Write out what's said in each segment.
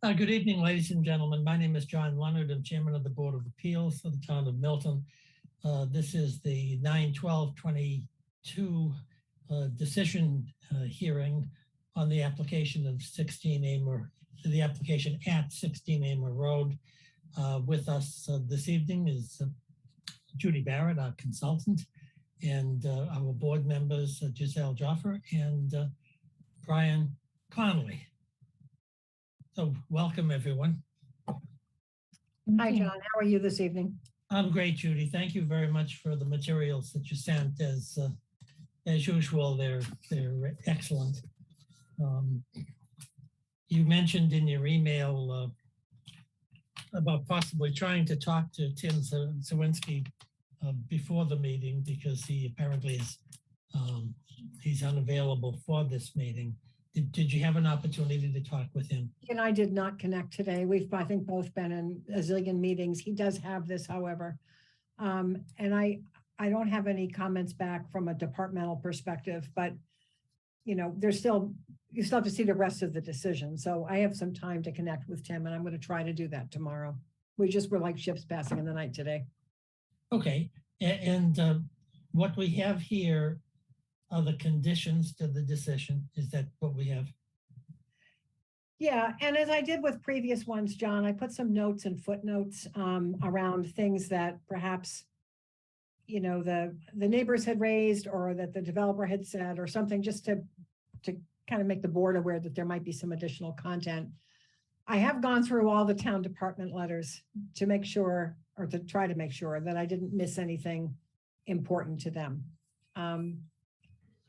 Good evening, ladies and gentlemen. My name is John Leonard. I'm Chairman of the Board of Appeals for the town of Milton. This is the 9/12/22 decision hearing on the application of 16 Amer, the application at 16 Amer Road. With us this evening is Judy Barrett, our consultant, and our board members, Giselle Joffer and Brian Connolly. So welcome, everyone. Hi, John. How are you this evening? I'm great, Judy. Thank you very much for the materials that you sent. As usual, they're excellent. You mentioned in your email about possibly trying to talk to Tim Zawinski before the meeting because he apparently is he's unavailable for this meeting. Did you have an opportunity to talk with him? He and I did not connect today. We've, I think, both been in a zillion meetings. He does have this, however. And I don't have any comments back from a departmental perspective, but you know, you still have to see the rest of the decision. So I have some time to connect with Tim, and I'm going to try to do that tomorrow. We just were like ships passing in the night today. Okay, and what we have here are the conditions to the decision. Is that what we have? Yeah, and as I did with previous ones, John, I put some notes and footnotes around things that perhaps, you know, the neighbors had raised or that the developer had said or something, just to kind of make the board aware that there might be some additional content. I have gone through all the town department letters to make sure, or to try to make sure that I didn't miss anything important to them.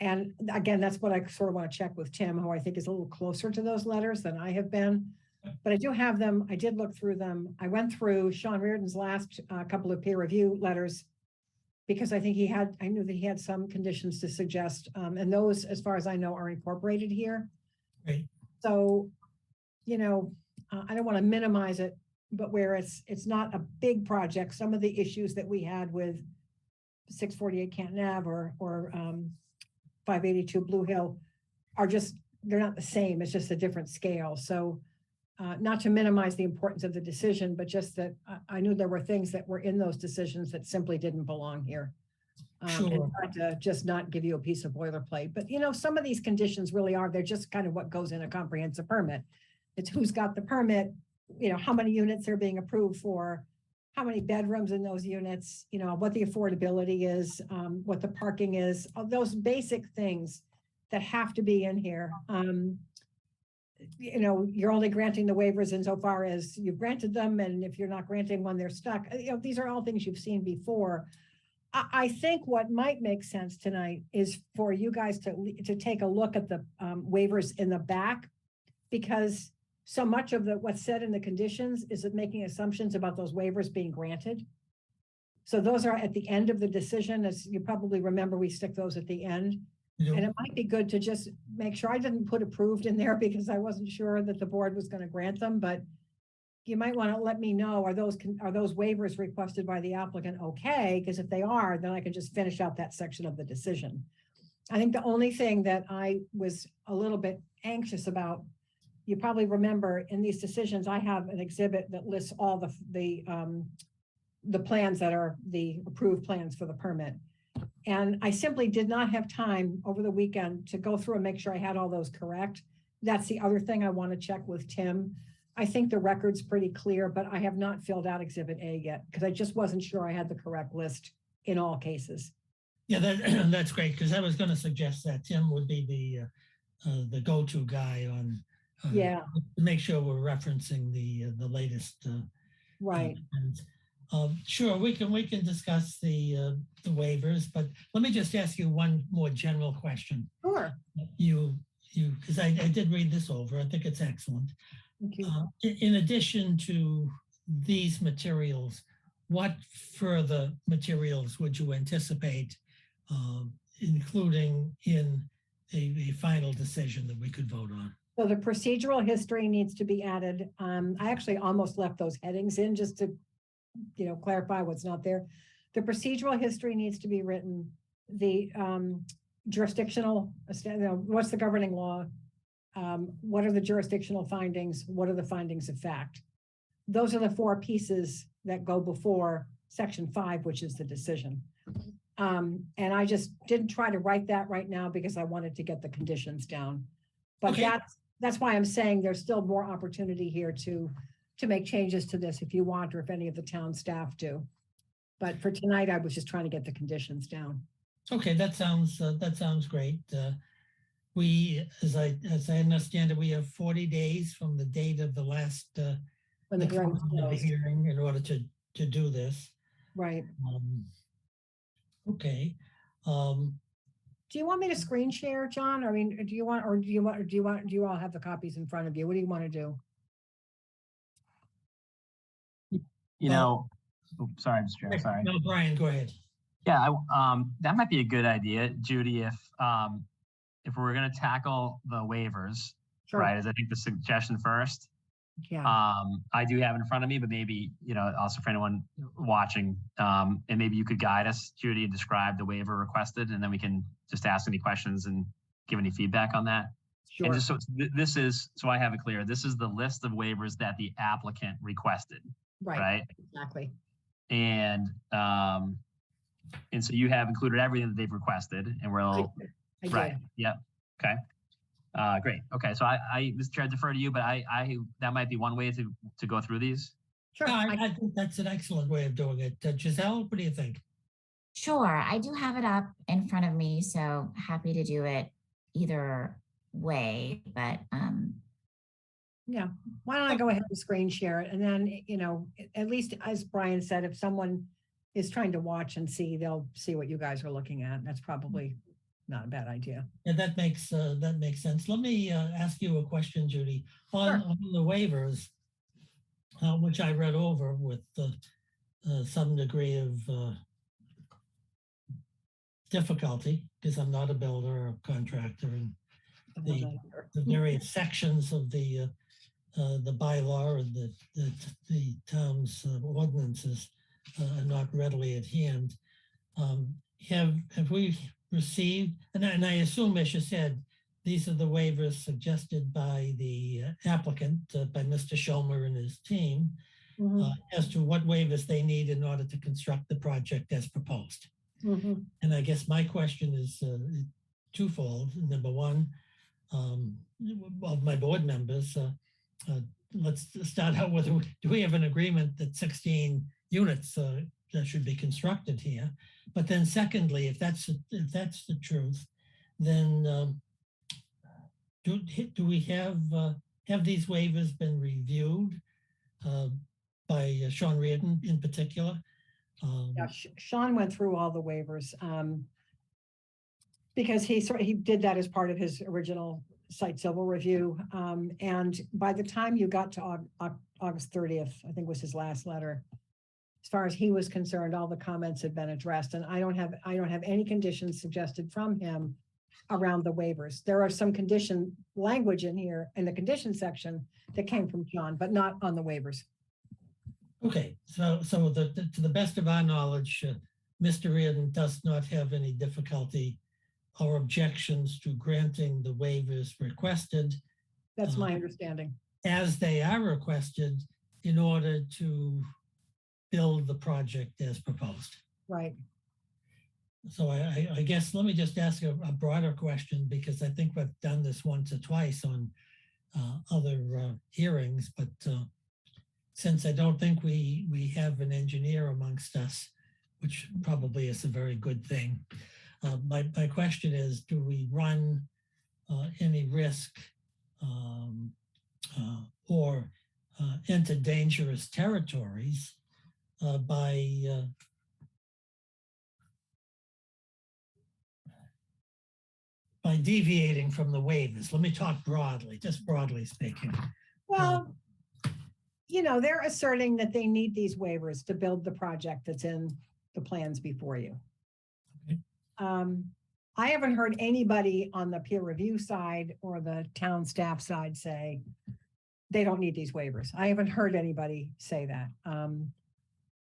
And again, that's what I sort of want to check with Tim, who I think is a little closer to those letters than I have been. But I do have them. I did look through them. I went through Sean Reardon's last couple of peer review letters because I think I knew that he had some conditions to suggest. And those, as far as I know, are incorporated here. Right. So, you know, I don't want to minimize it, but where it's not a big project, some of the issues that we had with 648 Canton Ave or 582 Blue Hill are just, they're not the same. It's just a different scale. So not to minimize the importance of the decision, but just that I knew there were things that were in those decisions that simply didn't belong here. Sure. And tried to just not give you a piece of boilerplate. But, you know, some of these conditions really are, they're just kind of what goes in a comprehensive permit. It's who's got the permit, you know, how many units are being approved for, how many bedrooms in those units, you know, what the affordability is, what the parking is, all those basic things that have to be in here. You know, you're only granting the waivers insofar as you've granted them, and if you're not granting one, they're stuck. You know, these are all things you've seen before. I think what might make sense tonight is for you guys to take a look at the waivers in the back, because so much of what's said in the conditions is it making assumptions about those waivers being granted. So those are at the end of the decision. As you probably remember, we stick those at the end. Yeah. And it might be good to just make sure I didn't put approved in there because I wasn't sure that the board was going to grant them, but you might want to let me know, are those waivers requested by the applicant okay? Because if they are, then I can just finish out that section of the decision. I think the only thing that I was a little bit anxious about, you probably remember in these decisions, I have an exhibit that lists all the plans that are the approved plans for the permit. And I simply did not have time over the weekend to go through and make sure I had all those correct. That's the other thing I want to check with Tim. I think the record's pretty clear, but I have not filled out Exhibit A yet because I just wasn't sure I had the correct list in all cases. Yeah, that's great, because I was going to suggest that Tim would be the go-to guy on yeah, to make sure we're referencing the latest. Right. Sure, we can discuss the waivers, but let me just ask you one more general question. Sure. Because I did read this over. I think it's excellent. Thank you. In addition to these materials, what further materials would you anticipate including in a final decision that we could vote on? So the procedural history needs to be added. I actually almost left those headings in just to, you know, clarify what's not there. The procedural history needs to be written. The jurisdictional, you know, what's the governing law? What are the jurisdictional findings? What are the findings of fact? Those are the four pieces that go before section 5, which is the decision. And I just didn't try to write that right now because I wanted to get the conditions down. But Okay. that's why I'm saying there's still more opportunity here to make changes to this if you want, or if any of the town staff do. But for tonight, I was just trying to get the conditions down. Okay, that sounds great. We, as I understand it, we have 40 days from the date of the last When the hearing's closing of the closed. hearing in order to do this. Right. Okay. Do you want me to screen share, John? I mean, do you all have the copies in front of you? What do you want to do? You know, sorry, Mr. Chair, sorry. No, Brian, go ahead. Yeah, that might be a good idea, Judy, if we're going to tackle the waivers, Sure. right, as I think the suggestion first. Yeah. I do have it in front of me, but maybe, also for anyone watching, and maybe you could guide us, Judy, and describe the waiver requested, and then we can just ask any questions and give any feedback on that. Sure. And just so I have it clear, this is the list of waivers that the applicant requested. Right. Exactly. And so you have included everything that they've requested, and I right. did. Yep. Okay. Great. Okay. So I Mr. Chair, I defer to you, but I that might be one way to go through these. Sure. I think that's an excellent way of doing it. Giselle, what do you think? Sure. I do have it up in front of me, so happy to do it either way, but Yeah. Why don't I go ahead and screen share it? And then, at least as Brian said, if someone is trying to watch and see, they'll see what you guys are looking at. That's probably not a bad idea. Yeah, that makes sense. Let me ask you a question, Judy. On the waivers, which I read over with some degree of difficulty, because I'm not a builder or contractor, and the various sections of the bylaw and the town's ordinances are not readily at hand. Have we received, and I assume, as you said, these are the waivers suggested by the applicant, by Mr. Schomer and his team, as to what waivers they need in order to construct the project as proposed. And I guess my question is twofold. Number one, of my board members, let's start out with, do we have an agreement that 16 units that should be constructed here? But then secondly, if that's the truth, then do we have these waivers been reviewed by Sean Reardon in particular? Yeah, Sean went through all the waivers because he did that as part of his original site civil review. And by the time you got to August 30th, I think was his last letter, as far as he was concerned, all the comments had been addressed, and I don't have any conditions suggested from him around the waivers. There are some condition language in here in the condition section that came from John, but not on the waivers. Okay, so to the best of our knowledge, Mr. Reardon does not have any difficulty or objections to granting the waivers requested. That's my understanding. As they are requested in order to build the project as proposed. Right. So I guess let me just ask a broader question, because I think we've done this once or twice on other hearings, but since I don't think we have an engineer amongst us, which probably is a very good thing, my question is, do we run any risk or into dangerous territories by deviating from the waivers? Let me talk broadly, just broadly speaking. Well, they're asserting that they need these waivers to build the project that's in the plans before you. Okay. I haven't heard anybody on the peer review side or the town staff side say they don't need these waivers. I haven't heard anybody say that.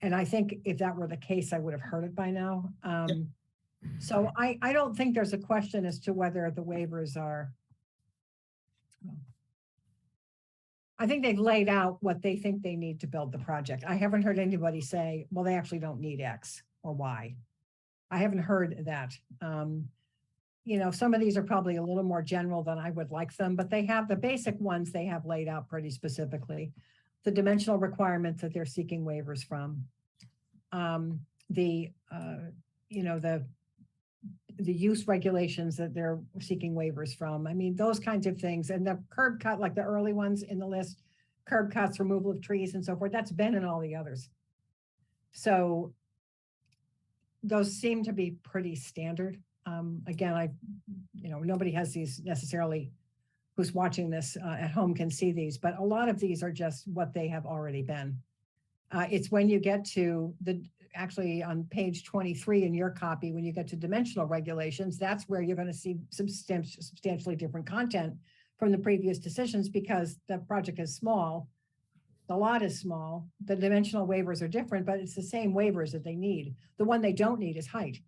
And I think if that were the case, I would have heard it by now. Yep. So I don't think there's a question as to whether the waivers are I think they've laid out what they think they need to build the project. I haven't heard anybody say, well, they actually don't need X or Y. I haven't heard that. You know, some of these are probably a little more general than I would like them, but they have the basic ones they have laid out pretty specifically. The dimensional requirements that they're seeking waivers from. You know, the use regulations that they're seeking waivers from. I mean, those kinds of things. And the curb cut, like the early ones in the list, curb cuts, removal of trees and so forth, that's been in all the others. So those seem to be pretty standard. Again, you know, nobody has these necessarily, who's watching this at home can see these, but a lot of these are just what they have already been. It's when you get to actually on page 23 in your copy, when you get to dimensional regulations, that's where you're going to see substantially different content from the previous decisions because the project is small, the lot is small, the dimensional waivers are different, but it's the same waivers that they need. The one they don't need is height.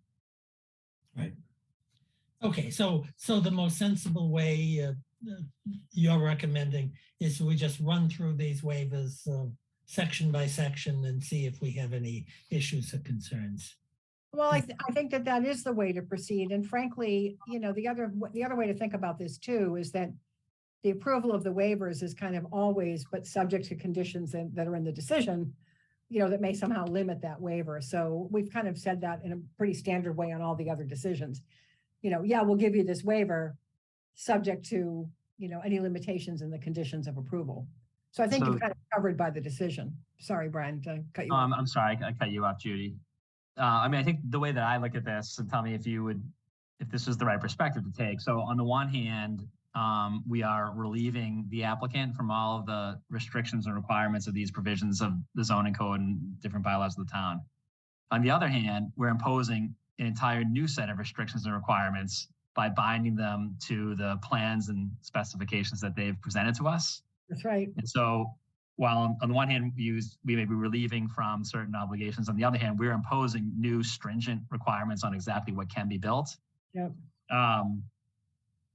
Right. Okay, so the most sensible way you're recommending is we just run through these waivers section by section and see if we have any issues or concerns. Well, I think that is the way to proceed. And frankly, you know, the other way to think about this too is that the approval of the waivers is kind of always, but subject to conditions that are in the decision, you know, that may somehow limit that waiver. So we've kind of said that in a pretty standard way on all the other decisions. You know, yeah, we'll give you this waiver subject to, you know, any limitations in the conditions of approval. So I think you're kind of covered by the decision. Sorry, Brian, to cut you off. I'm sorry, I cut you off, Judy. I mean, I think the way that I look at this, and tell me if this is the right perspective to take. So on the one hand, we are relieving the applicant from all of the restrictions and requirements of these provisions of the zoning code and different bylaws of the town. On the other hand, we're imposing an entire new set of restrictions and requirements by binding them to the plans and specifications that they've presented to us. That's right. And so while on the one hand, we may be relieving from certain obligations, on the other hand, we're imposing new stringent requirements on exactly what can be built. Yep.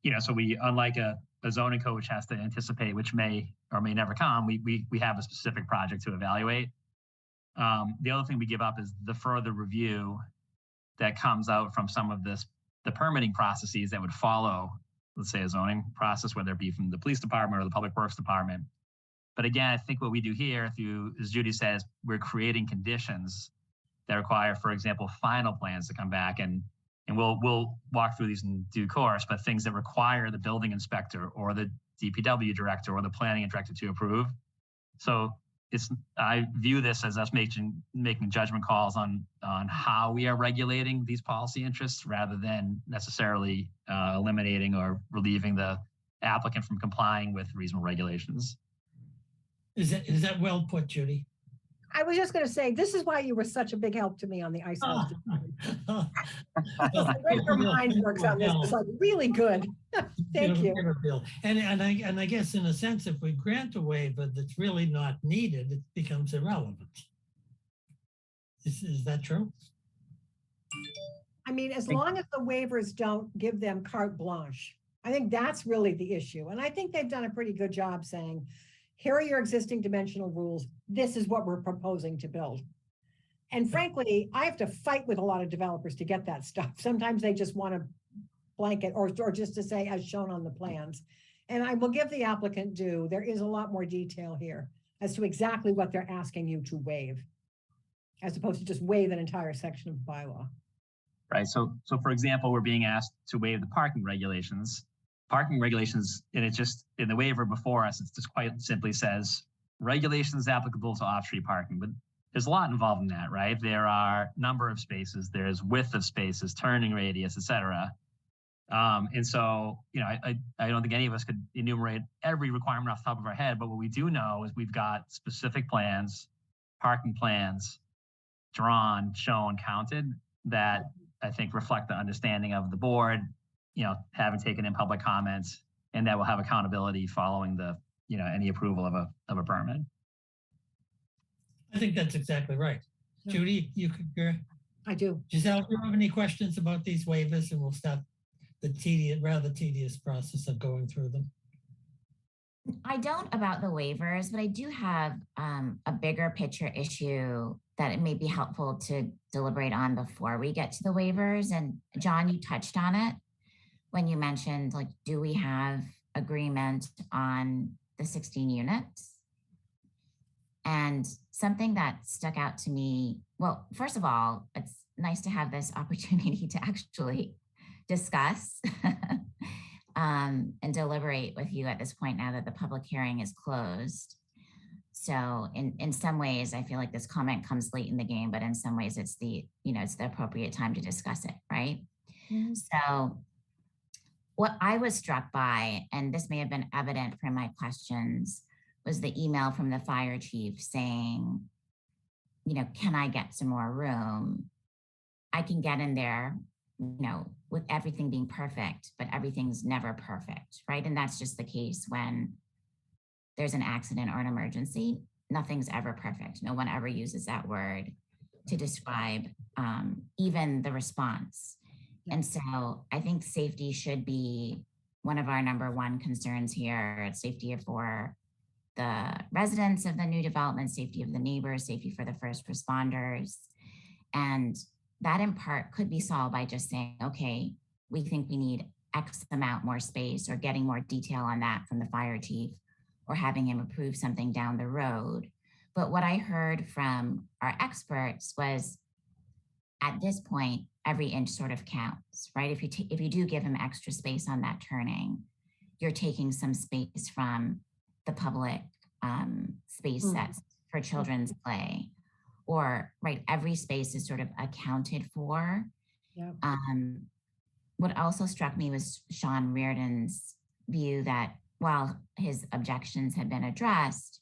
You know, so we, unlike a zoning code which has to anticipate, which may or may never come, we have a specific project to evaluate. The other thing we give up is the further review that comes out from some of the permitting processes that would follow, let's say, a zoning process, whether it be from the police department or the public works department. But again, I think what we do here, as Judy says, we're creating conditions that require, for example, final plans to come back, and we'll walk through these in due course, but things that require the building inspector or the DPW director or the planning director to approve. So I view this as us making judgment calls on how we are regulating these policy interests rather than necessarily eliminating or relieving the applicant from complying with reasonable regulations. Is that well put, Judy? I was just going to say, this is why you were such a big help to me on the ice house. The way your mind works on this is like really good. Thank you. And I guess in a sense, if we grant a waiver that's really not needed, it becomes irrelevant. Is that true? I mean, as long as the waivers don't give them carte blanche, I think that's really the issue. And I think they've done a pretty good job saying, here are your existing dimensional rules. This is what we're proposing to build. And frankly, I have to fight with a lot of developers to get that stuff. Sometimes they just want to blanket or just to say as shown on the plans. And I will give the applicant due. There is a lot more detail here as to exactly what they're asking you to waive, as opposed to just waive an entire section of the bylaw. Right. So for example, we're being asked to waive the parking regulations. Parking regulations, and it's just in the waiver before us, it just quite simply says regulations applicable to off-street parking. But there's a lot involved in that, right? There are number of spaces, there's width of spaces, turning radius, et cetera. And so, you know, I don't think any of us could enumerate every requirement off the top of our head, but what we do know is we've got specific plans, parking plans, drawn, shown, counted, that I think reflect the understanding of the board, you know, having taken in public comments, and that will have accountability following any approval of a permit. I think that's exactly right. Yeah. Judy, you concur? I do. Giselle, do you have any questions about these waivers? And we'll start the rather tedious process of going through them. I don't about the waivers, but I do have a bigger picture issue that it may be helpful to deliberate on before we get to the waivers. And John, you touched on it when you mentioned, like, do we have agreement on the 16 units? And something that stuck out to me, well, first of all, it's nice to have this opportunity to actually discuss and deliberate with you at this point now that the public hearing is closed. So in some ways, I feel like this comment comes late in the game, but in some ways it's it's the appropriate time to discuss it, right? Mhm. So what I was struck by, and this may have been evident from my questions, was the email from the fire chief saying, can I get some more room? I can get in there, with everything being perfect, but everything's never perfect, right? And that's just the case when there's an accident or an emergency. Nothing's ever perfect. No one ever uses that word to describe even the response. Yeah. And so I think safety should be one of our number one concerns here. It's safety for the residents of the new development, safety of the neighbors, safety for the first responders. And that in part could be solved by just saying, okay, we think we need X amount more space, or getting more detail on that from the fire chief, or having him approve something down the road. But what I heard from our experts was, at this point, every inch sort of counts, right? If you do give him extra space on that turning, you're taking some space from the public space sets for children's play, or right, every space is sort of accounted for. Yeah. What also struck me was Sean Reardon's view that while his objections had been addressed,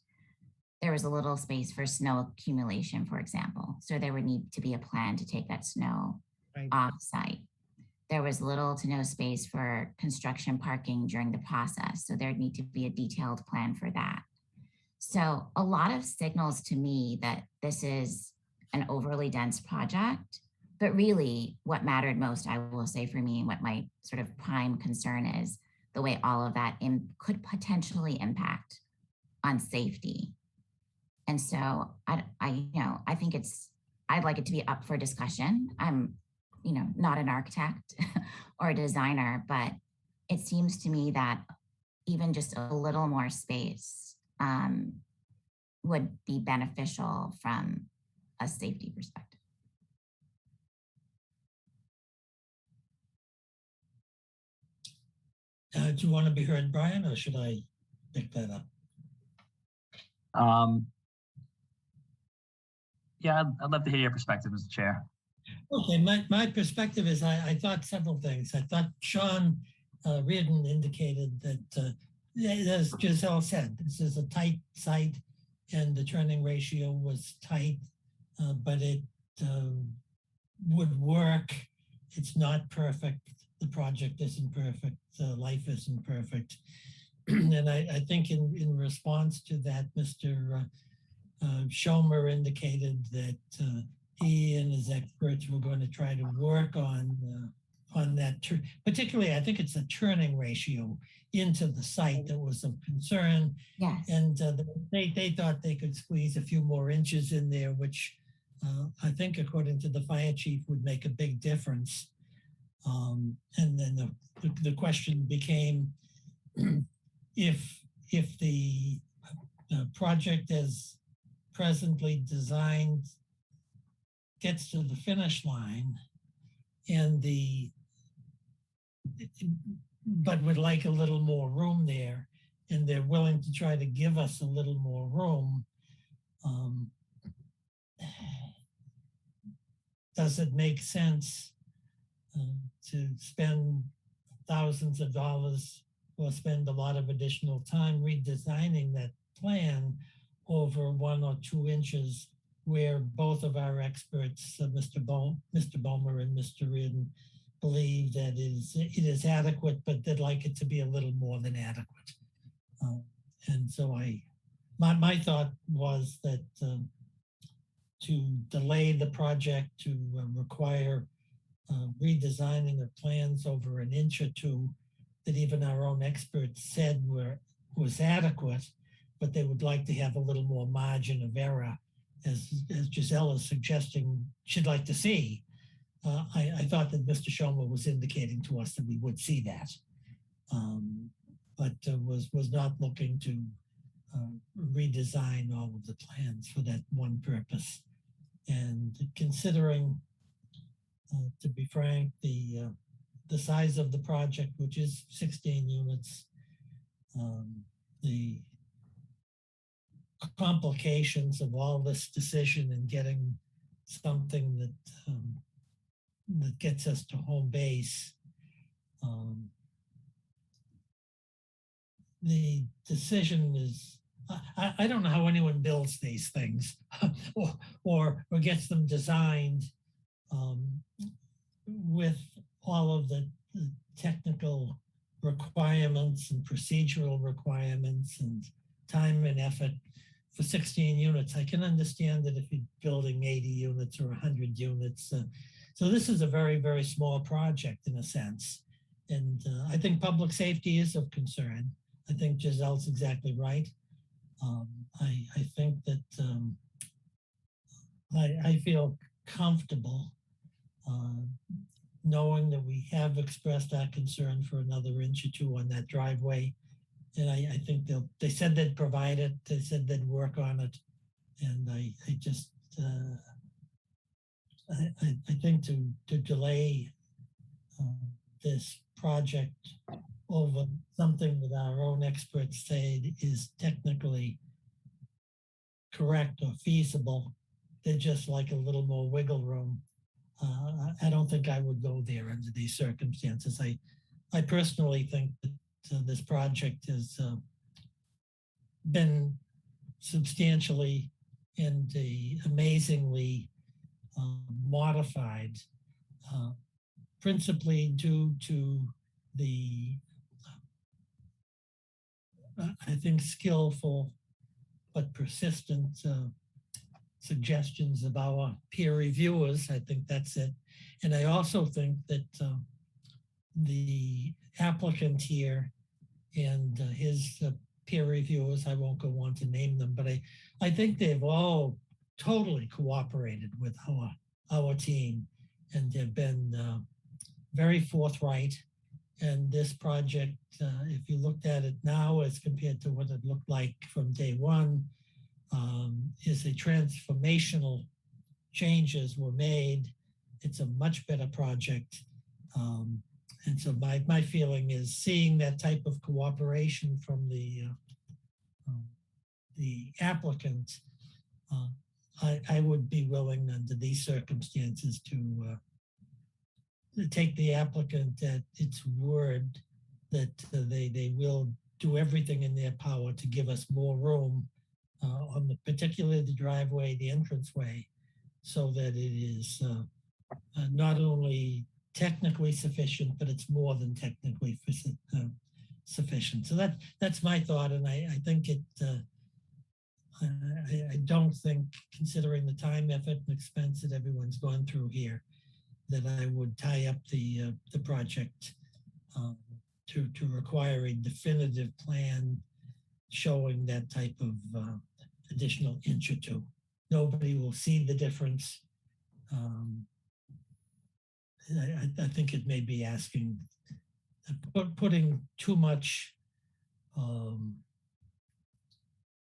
there was a little space for snow accumulation, for example. So there would need to be a plan to take that snow Right. off site. There was little to no space for construction parking during the process. So there'd need to be a detailed plan for that. So a lot of signals to me that this is an overly dense project, but really what mattered most, I will say for me, and what my sort of prime concern is, the way all of that could potentially impact on safety. And so I think I'd like it to be up for discussion. I'm, not an architect or a designer, but it seems to me that even just a little more space would be beneficial from a safety perspective. Do you want to be heard, Brian, or should I pick that up? Yeah, I'd love to hear your perspective, Mr. Chair. Okay, my perspective is I thought several things. I thought Sean Reardon indicated that, as Giselle said, this is a tight site and the turning ratio was tight, but it would work. It's not perfect. The project isn't perfect. Life isn't perfect. And I think in response to that, Mr. Schomer indicated that he and his experts were going to try to work on that, particularly I think it's a turning ratio into the site that was of concern. Yes. And they thought they could squeeze a few more inches in there, which I think, according to the fire chief, would make a big difference. And then the question became, if the project as presently designed gets to the finish line but would like a little more room there, and they're willing to try to give us a little more room, does it make sense to spend thousands of dollars or spend a lot of additional time redesigning that plan over 1 or 2 inches, where both of our experts, Mr. Bomer and Mr. Reardon, believe that it is adequate, but they'd like it to be a little more than adequate. And so my thought was that to delay the project, to require redesigning of plans over 1 inch or 2, that even our own experts said were was adequate, but they would like to have a little more margin of error, as Giselle is suggesting she'd like to see. I thought that Mr. Schomer was indicating to us that we would see that, but was not looking to redesign all of the plans for that one purpose. And considering, to be frank, the size of the project, which is 16 units, the complications of all this decision and getting something that that gets us to home base. The decision is, I don't know how anyone builds these things or gets them designed with all of the technical requirements and procedural requirements and time and effort for 16 units. I can understand that if you're building 80 units or 100 units. So this is a very, very small project in a sense. And I think public safety is of concern. I think Giselle's exactly right. I think that I feel comfortable knowing that we have expressed our concern for another inch or two on that driveway. And I think they said they'd provide it. They said they'd work on it. And I just, I think to delay this project over something that our own experts say is technically correct or feasible, they'd just like a little more wiggle room. I don't think I would go there under these circumstances. I personally think that this project has been substantially and amazingly modified, principally due to the, I think, skillful but persistent suggestions of our peer reviewers. I think that's it. And I also think that the applicant here and his peer reviewers, I won't go on to name them, but I think they've all totally cooperated with our team, and they've been very forthright. And this project, if you looked at it now as compared to what it looked like from day one, is a transformational changes were made. It's a much better project. And so my feeling is seeing that type of cooperation from the applicant, I would be willing under these circumstances to take the applicant at its word that they will do everything in their power to give us more room on particularly the driveway, the entranceway, so that it is not only technically sufficient, but it's more than technically sufficient. So that's my thought, and I think it. I don't think, considering the time, effort, and expense that everyone's gone through here, that I would tie up the project to require a definitive plan showing that type of additional inch or two. Nobody will see the difference. I think it may be asking, putting too much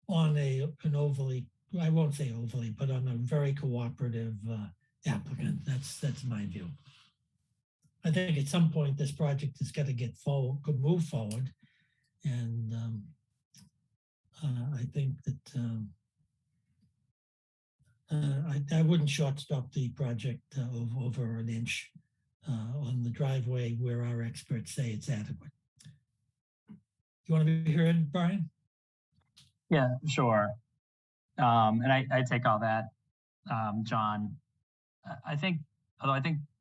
on an overly, I won't say overly, but on a very cooperative applicant. That's my view. I think at some point this project has got to get forward, could move forward, and I think that I wouldn't shortstop the project over an inch on the driveway where our experts say it's adequate. You want to be heard, Brian? Yeah, sure. And I take all that, John. I think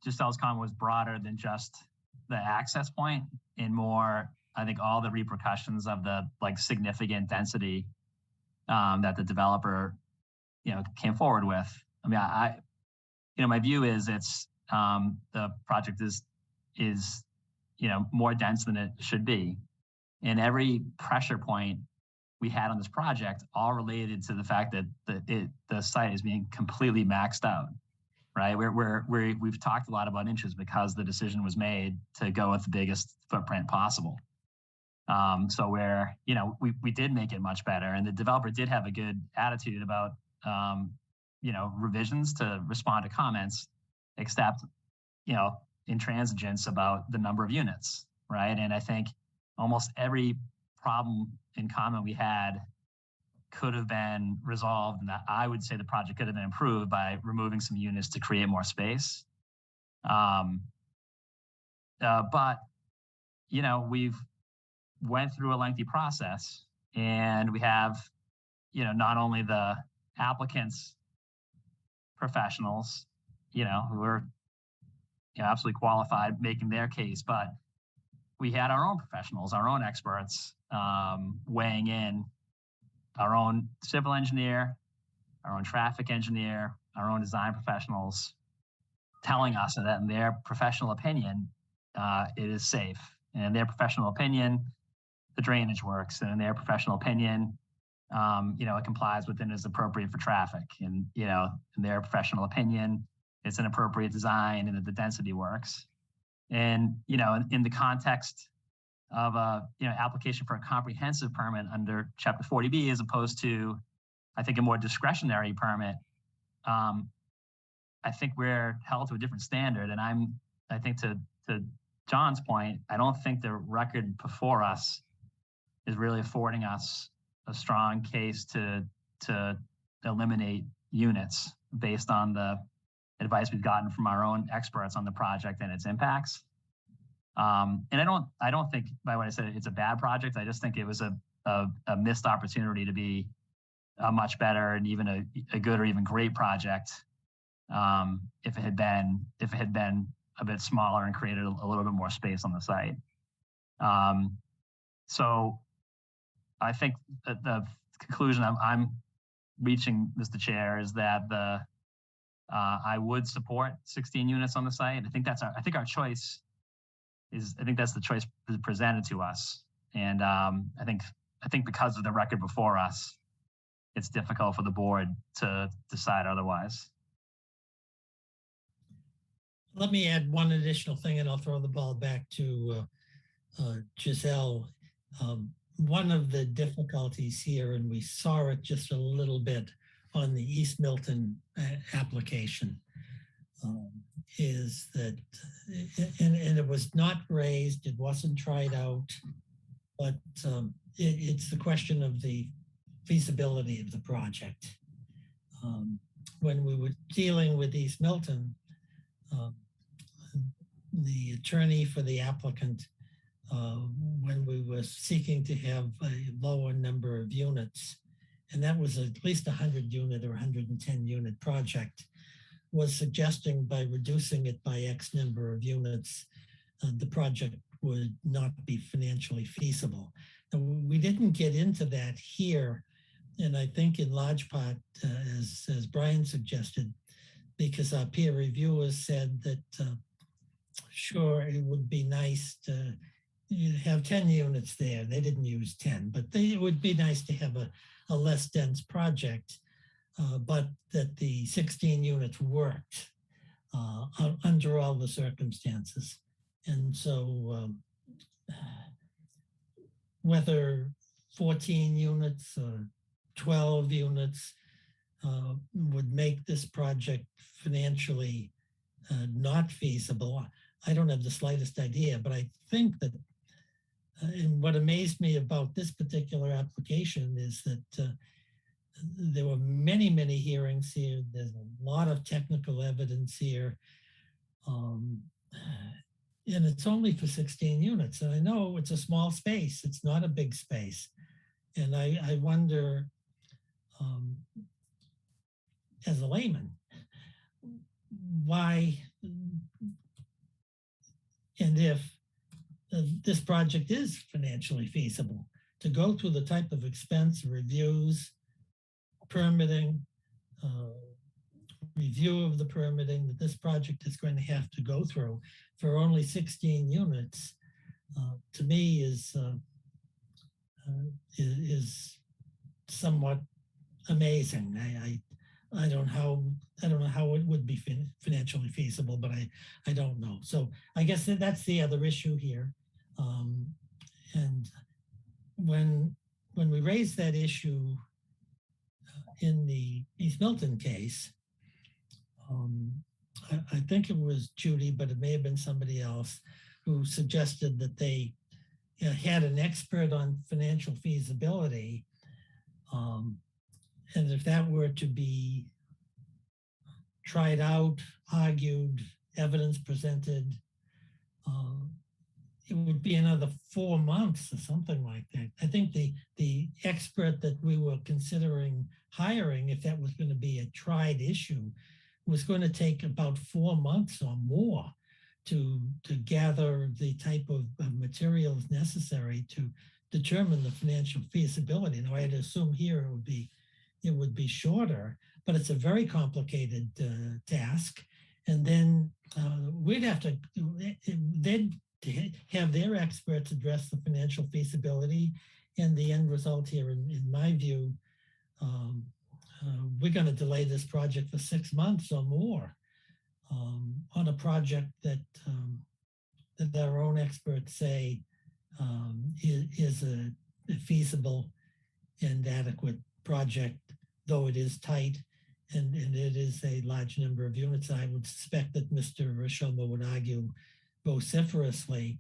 Giselle's comment was broader than just the access point and more, I think, all the repercussions of the significant density that the developer, came forward with. I mean, my view is it's the project is more dense than it should be. And every pressure point we had on this project all related to the fact that the site is being completely maxed out, right? We've talked a lot about inches because the decision was made to go with the biggest footprint possible. So we did make it much better, and the developer did have a good attitude about, revisions to respond to comments, except, intransigence about the number of units, right? And I think almost every problem in common we had could have been resolved, and that I would say the project could have been improved by removing some units to create more space. But we've went through a lengthy process, and we have, not only the applicants' professionals, who are absolutely qualified making their case, but we had our own professionals, our own experts weighing in, our own civil engineer, our own traffic engineer, our own design professionals telling us that in their professional opinion, it is safe. And in their professional opinion, the drainage works. And in their professional opinion, it complies with and is appropriate for traffic. And, in their professional opinion, it's an appropriate design and that the density works. And, in the context of a, application for a comprehensive permit under Chapter 40B, as opposed to, I think, a more discretionary permit, I think we're held to a different standard. And I think to John's point, I don't think the record before us is really affording us a strong case to eliminate units based on the advice we've gotten from our own experts on the project and its impacts. And I don't think, by what I said, it's a bad project. I just think it was a missed opportunity to be a much better and even a good or even great project if it had been a bit smaller and created a little bit more space on the site. So I think that the conclusion I'm reaching, Mr. Chair, is that I would support 16 units on the site. I think our choice is, I think that's the choice presented to us. And I think because of the record before us, it's difficult for the board to decide otherwise. Let me add one additional thing, and I'll throw the ball back to Giselle. One of the difficulties here, and we saw it just a little bit on the East Milton application, is that, and it was not raised, it wasn't tried out, but it's the question of the feasibility of the project. When we were dealing with East Milton, the attorney for the applicant, when we were seeking to have a lower number of units, and that was at least 100 unit or 110 unit project, was suggesting by reducing it by X number of units, the project would not be financially feasible. And we didn't get into that here. And I think in large part, as Brian suggested, because our peer reviewers said that, sure, it would be nice to have 10 units there. They didn't use 10, but it would be nice to have a less dense project, but that the 16 units worked under all the circumstances. And so whether 14 units or 12 units would make this project financially not feasible, I don't have the slightest idea, but I think that and what amazed me about this particular application is that there were many, many hearings here. There's a lot of technical evidence here. And it's only for 16 units. And I know it's a small space. It's not a big space. And I wonder, as a layman, why and if this project is financially feasible, to go through the type of expense, reviews, permitting, review of the permitting that this project is going to have to go through for only 16 units, to me is is somewhat amazing. I don't know how it would be financially feasible, but I don't know. So I guess that's the other issue here. And when we raised that issue in the East Milton case, I think it was Judy, but it may have been somebody else who suggested that they had an expert on financial feasibility. And if that were to be tried out, argued, evidence presented, it would be another 4 months or something like that. I think the expert that we were considering hiring, if that was going to be a tried issue, was going to take about 4 months or more to gather the type of materials necessary to determine the financial feasibility. Now, I'd assume here it would be shorter, but it's a very complicated task. And then we'd have to, they'd have their experts address the financial feasibility, and the end result here, in my view, we're going to delay this project for 6 months or more on a project that our own experts say is a feasible and adequate project, though it is tight and it is a large number of units. I would suspect that Mr. Rashoma would argue vociferously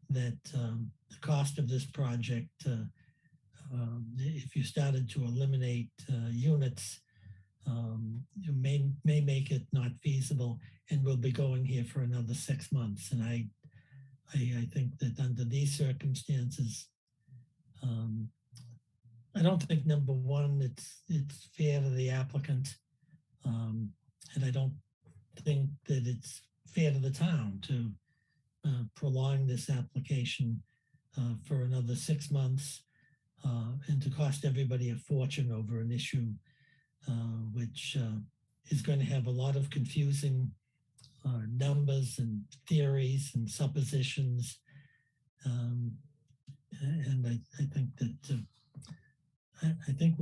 that the cost of this project, if you started to eliminate units, you may make it not feasible, and we'll be going here for another 6 months. And I think that under these circumstances, I don't think, number one, it's fair to the applicant, and I don't think that it's fair to the town to prolong this application for another 6 months and to cost everybody a fortune over an issue which is going to have a lot of confusing numbers and theories and suppositions. And I think that I think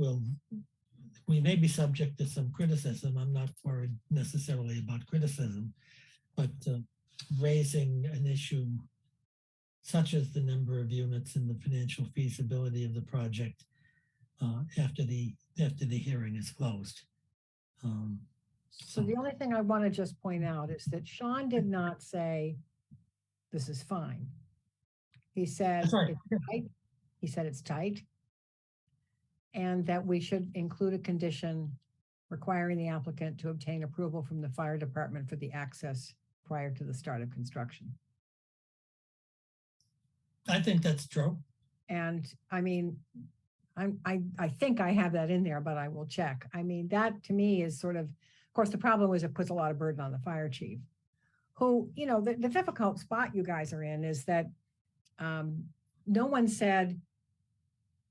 we may be subject to some criticism. I'm not worried necessarily about criticism, but raising an issue such as the number of units and the financial feasibility of the project after the hearing is closed. So the only thing I want to just point out is that Sean did not say, this is fine. He said, That's right. it's tight. He said it's tight, and that we should include a condition requiring the applicant to obtain approval from the fire department for the access prior to the start of construction. I think that's true. And I mean, I think I have that in there, but I will check. I mean, that to me is sort of course, the problem is it puts a lot of burden on the fire chief, who, you know, the difficult spot you guys are in is that no one said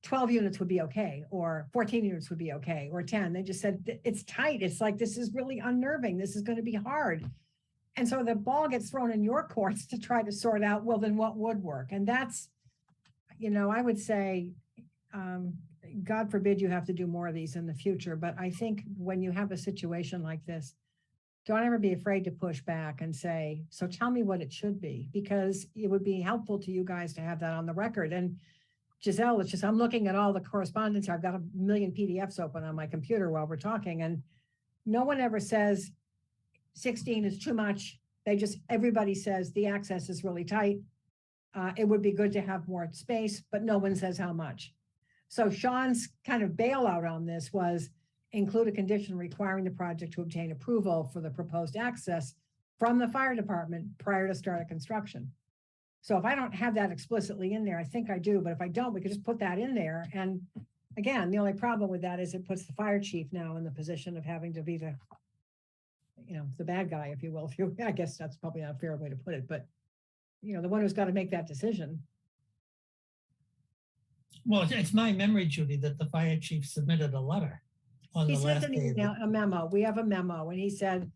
12 units would be okay, or 14 units would be okay, or 10. They just said, it's tight. It's like, this is really unnerving. This is going to be hard. And so the ball gets thrown in your courts to try to sort out, well, then what would work? And that's, you know, I would say, God forbid you have to do more of these in the future. But I think when you have a situation like this, don't ever be afraid to push back and say, so tell me what it should be, because it would be helpful to you guys to have that on the record. And Giselle, it's just, I'm looking at all the correspondence. I've got a million PDFs open on my computer while we're talking, and no one ever says 16 is too much. They just, everybody says the access is really tight. It would be good to have more space, but no one says how much. So Sean's kind of bailout on this was include a condition requiring the project to obtain approval for the proposed access from the fire department prior to start of construction. So if I don't have that explicitly in there, I think I do, but if I don't, we could just put that in there. And again, the only problem with that is it puts the fire chief now in the position of having to be the, you know, the bad guy, if you will. I guess that's probably not a fair way to put it, but you know, the one who's got to make that decision. Well, it's my memory, Judy, that the fire chief submitted a letter on He the sent last an day. email, a memo. We have a memo, and he said,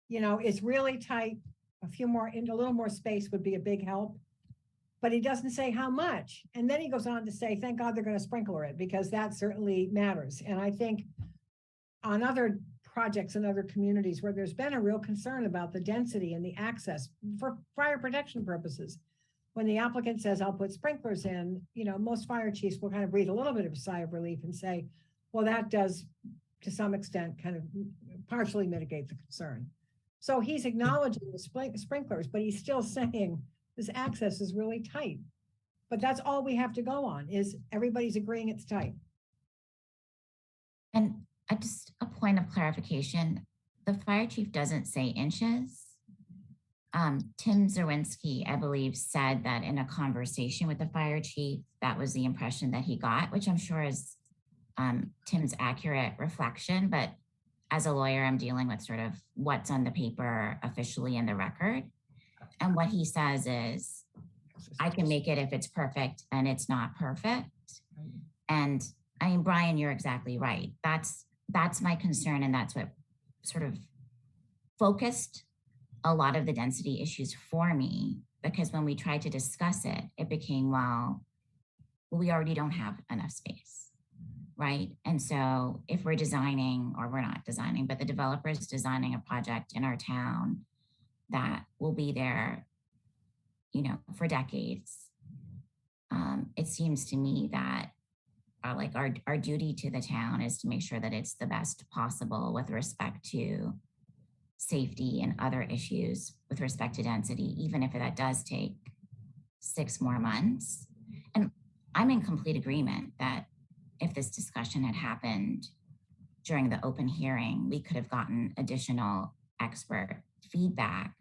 you know, it's really tight. A little more space would be a big help. but he doesn't say how much. And then he goes on to say, thank God they're going to sprinkler it, because that certainly matters. And I think on other projects in other communities where there's been a real concern about the density and the access for fire protection purposes, when the applicant says, I'll put sprinklers in, most fire chiefs will kind of breathe a little bit of a sigh of relief and say, well, that does to some extent kind of partially mitigate the concern. So he's acknowledging the sprinklers, but he's still saying this access is really tight. But that's all we have to go on, is everybody's agreeing it's tight. And just a point of clarification, the fire chief doesn't say inches. Tim Zerwinski, I believe, said that in a conversation with the fire chief, that was the impression that he got, which I'm sure is Tim's accurate reflection. But as a lawyer, I'm dealing with sort of what's on the paper officially in the record. And what he says is, I can make it if it's perfect, and it's not perfect. And I mean, Brian, you're exactly right. That's my concern, and that's what sort of focused a lot of the density issues for me, because when we tried to discuss it, it became, well, we already don't have enough space, right? And so if we're designing, or we're not designing, but the developer is designing a project in our town that will be there, for decades, it seems to me that our duty to the town is to make sure that it's the best possible with respect to safety and other issues with respect to density, even if that does take 6 more months. And I'm in complete agreement that if this discussion had happened during the open hearing, we could have gotten additional expert feedback.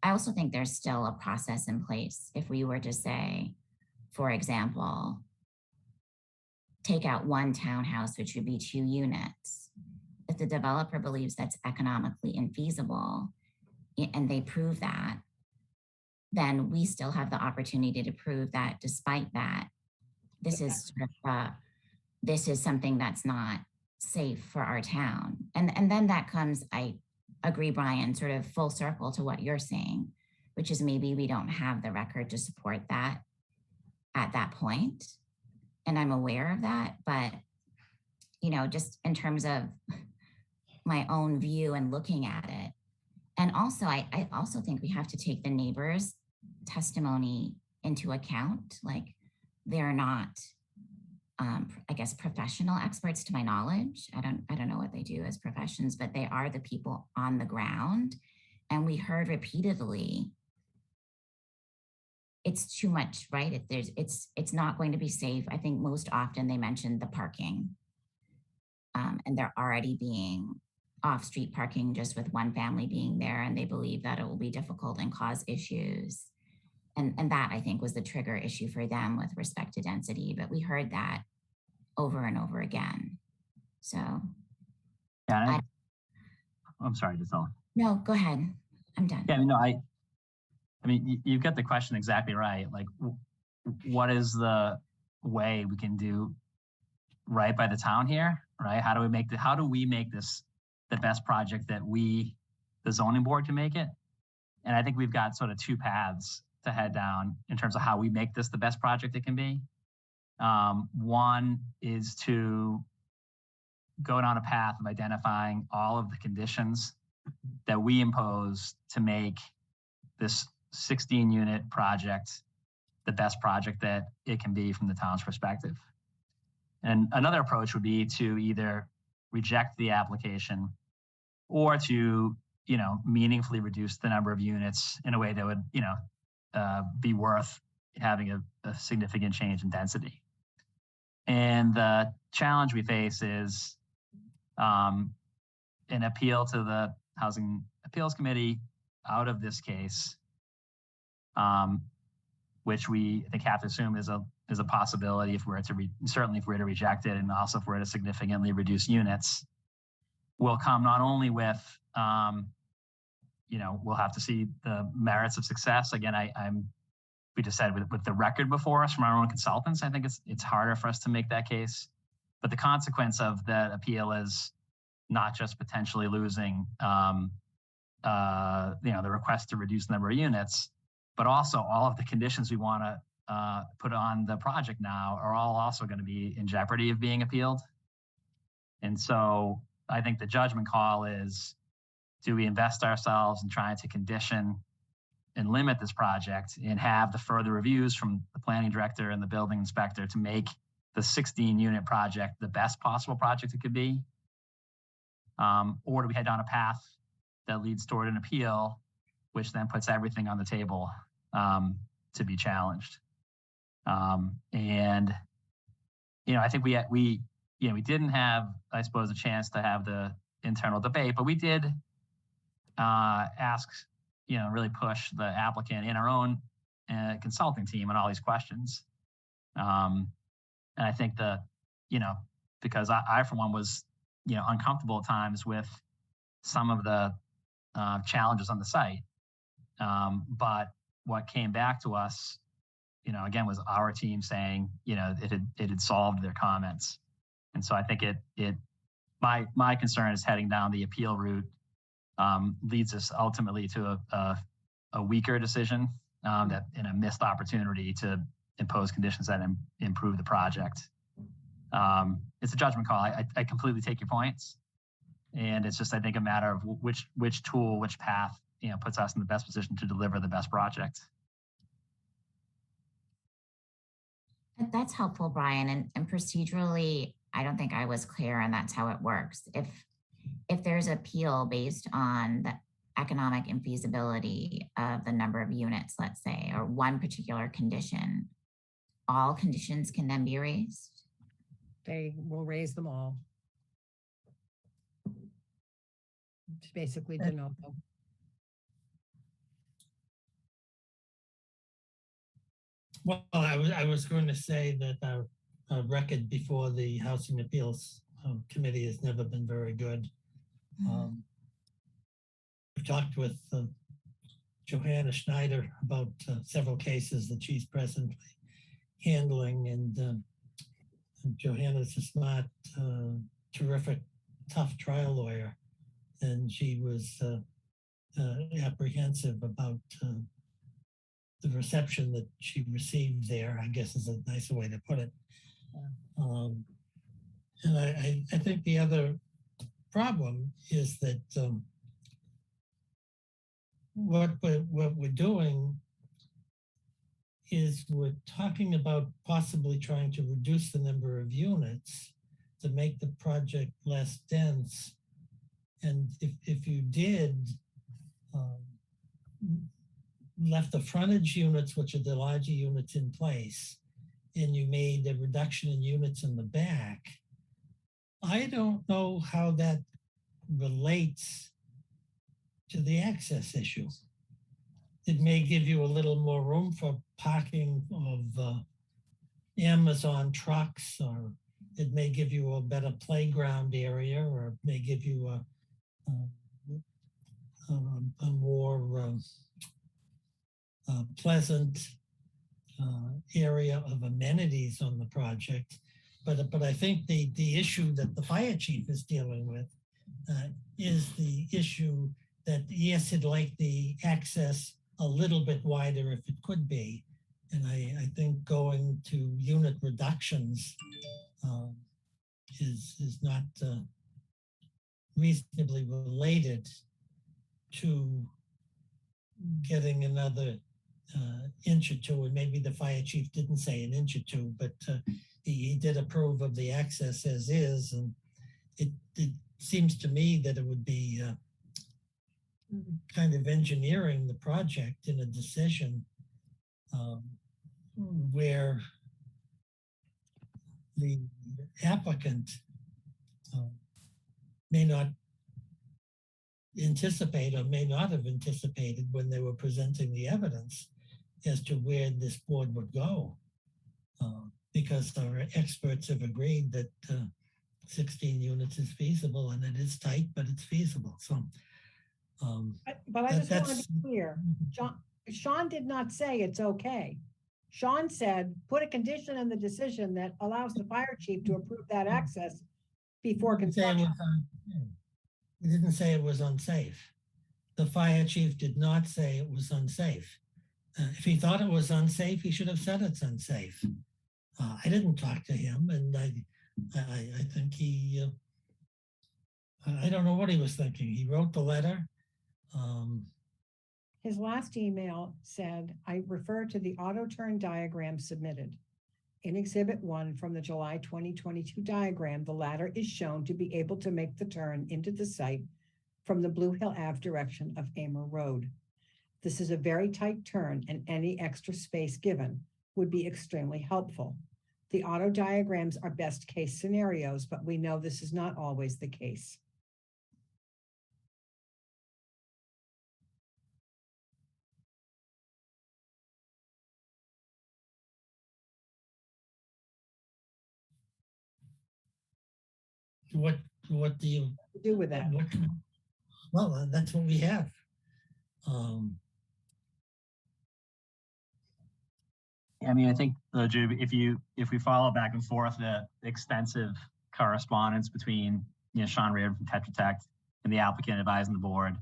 I also think there's still a process in place. If we were to say, for example, take out one townhouse, which would be 2 units. If the developer believes that's economically infeasible and they prove that, then we still have the opportunity to prove that despite that, this is something that's not safe for our town. And then that comes, I agree, Brian, sort of full circle to what you're saying, which is maybe we don't have the record to support that at that point. And I'm aware of that, but just in terms of my own view and looking at it. And also, I also think we have to take the neighbors' testimony into account. Like, they're not, I guess, professional experts to my knowledge. I don't know what they do as professions, but they are the people on the ground. And we heard repeatedly, it's too much, right? It's not going to be safe. I think most often they mentioned the parking. And they're already being off-street parking just with one family being there, and they believe that it will be difficult and cause issues. And that, I think, was the trigger issue for them with respect to density. But we heard that over and over again. So. Yeah, I'm sorry, Giselle. No, go ahead. I'm done. Yeah, I mean, you get the question exactly right. Like, what is the way we can do right by the town here, right? How do we make this the best project that the zoning board, can make it? And I think we've got sort of 2 paths to head down in terms of how we make this the best project it can be. One is to go down a path of identifying all of the conditions that we impose to make this 16-unit project the best project that it can be from the town's perspective. And another approach would be to either reject the application or to, meaningfully reduce the number of units in a way that would, be worth having a significant change in density. And the challenge we face is an appeal to the Housing Appeals Committee out of this case, which we, I think, have to assume is a possibility if we're certainly if we're to reject it, and also if we're to significantly reduce units, will come not only with, we'll have to see the merits of success. Again, we just said with the record before us from our own consultants, I think it's harder for us to make that case. But the consequence of that appeal is not just potentially losing, the request to reduce the number of units, but also all of the conditions we want to put on the project now are all also going to be in jeopardy of being appealed. And so I think the judgment call is, do we invest ourselves in trying to condition and limit this project and have the further reviews from the planning director and the building inspector to make the 16-unit project the best possible project it could be? Or do we head down a path that leads toward an appeal, which then puts everything on the table to be challenged? And, I think we didn't have, I suppose, a chance to have the internal debate, but we did ask, really push the applicant in our own consulting team on all these questions. And I think because I for one was, uncomfortable at times with some of the challenges on the site. But what came back to us, again, was our team saying, it had solved their comments. And so I think my concern is heading down the appeal route leads us ultimately to a weaker decision that in a missed opportunity to impose conditions that improve the project. It's a judgment call. I completely take your points, and it's just, I think, a matter of which tool, which path, puts us in the best position to deliver the best project. That's helpful, Brian. And procedurally, I don't think I was clear, and that's how it works. If there's appeal based on the economic infeasibility of the number of units, let's say, or one particular condition, all conditions can then be raised? They will raise them all. It's basically de novo. Well, I was going to say that our record before the Housing Appeals Committee has never been very good. We've talked with Johanna Schneider about several cases that she's presently handling, and Johanna's a smart, terrific, tough trial lawyer, and she was apprehensive about the reception that she received there, I guess is a nicer way to put it. And I think the other problem is that what we're doing is we're talking about possibly trying to reduce the number of units to make the project less dense. And if you did left the frontage units, which are the larger units, in place, and you made a reduction in units in the back, I don't know how that relates to the access issue. It may give you a little more room for parking of Amazon trucks, or it may give you a better playground area, or it may give you a more pleasant area of amenities on the project. But I think the issue that the fire chief is dealing with is the issue that, yes, he'd like the access a little bit wider if it could be. And I think going to unit reductions is not reasonably related to getting another inch or two. And maybe the fire chief didn't say an inch or two, but he did approve of the access as is. And it seems to me that it would be kind of engineering the project in a decision where the applicant may not anticipate or may not have anticipated when they were presenting the evidence as to where this board would go. Because our experts have agreed that 16 units is feasible, and it is tight, but it's feasible. So, but I just want to be clear. Sean did not say it's okay. Sean said, put a condition in the decision that allows the fire chief to approve that access before construction. He didn't say it was unsafe. The fire chief did not say it was unsafe. If he thought it was unsafe, he should have said it's unsafe. I didn't talk to him, and I think he, I don't know what he was thinking. He wrote the letter. His last email said, I refer to the auto turn diagram submitted. In Exhibit 1 from the July 2022 diagram, the ladder is shown to be able to make the turn into the site from the Blue Hill Ave direction of Amer Road. This is a very tight turn, and any extra space given would be extremely helpful. The auto diagrams are best case scenarios, but we know this is not always the case. What do you Do with that? Well, that's what we have. I mean, I think, Jude, if we follow back and forth the extensive correspondence between, Sean Reardon from Tetra Tech and the applicant advising the board,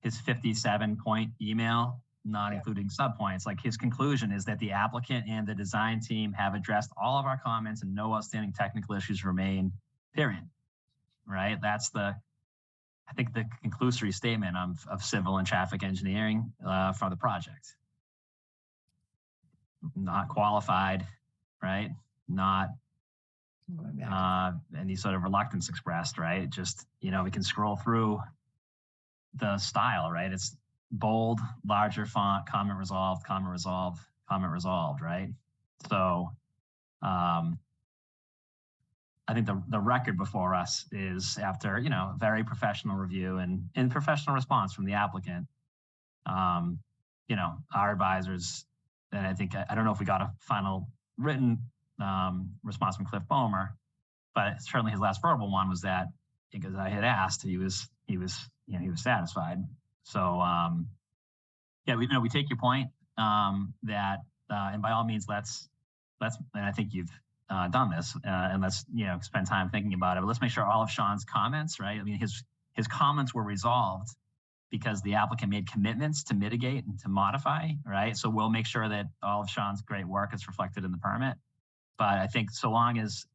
his 57-point email, not including subpoints, like his conclusion is that the applicant and the design team have addressed all of our comments and no outstanding technical issues remain, period. Right? That's I think the conclusory statement of civil and traffic engineering for the project. Not qualified, right? Not any sort of reluctance expressed, right? Just, we can scroll through the style, right? It's bold, larger font, comment resolved, comment resolved, comment resolved, right? So I think the record before us is after, a very professional review and professional response from the applicant. Our advisors, and I think, I don't know if we got a final written response from Cliff Bomer, but certainly his last verbal one was that, because I had asked, he was satisfied. So we take your point that, and by all means, let's, and I think you've done this, and let's, spend time thinking about it, but let's make sure all of Sean's comments, right? I mean, his comments were resolved because the applicant made commitments to mitigate and to modify, right? So we'll make sure that all of Sean's great work is reflected in the permit. But I think so long as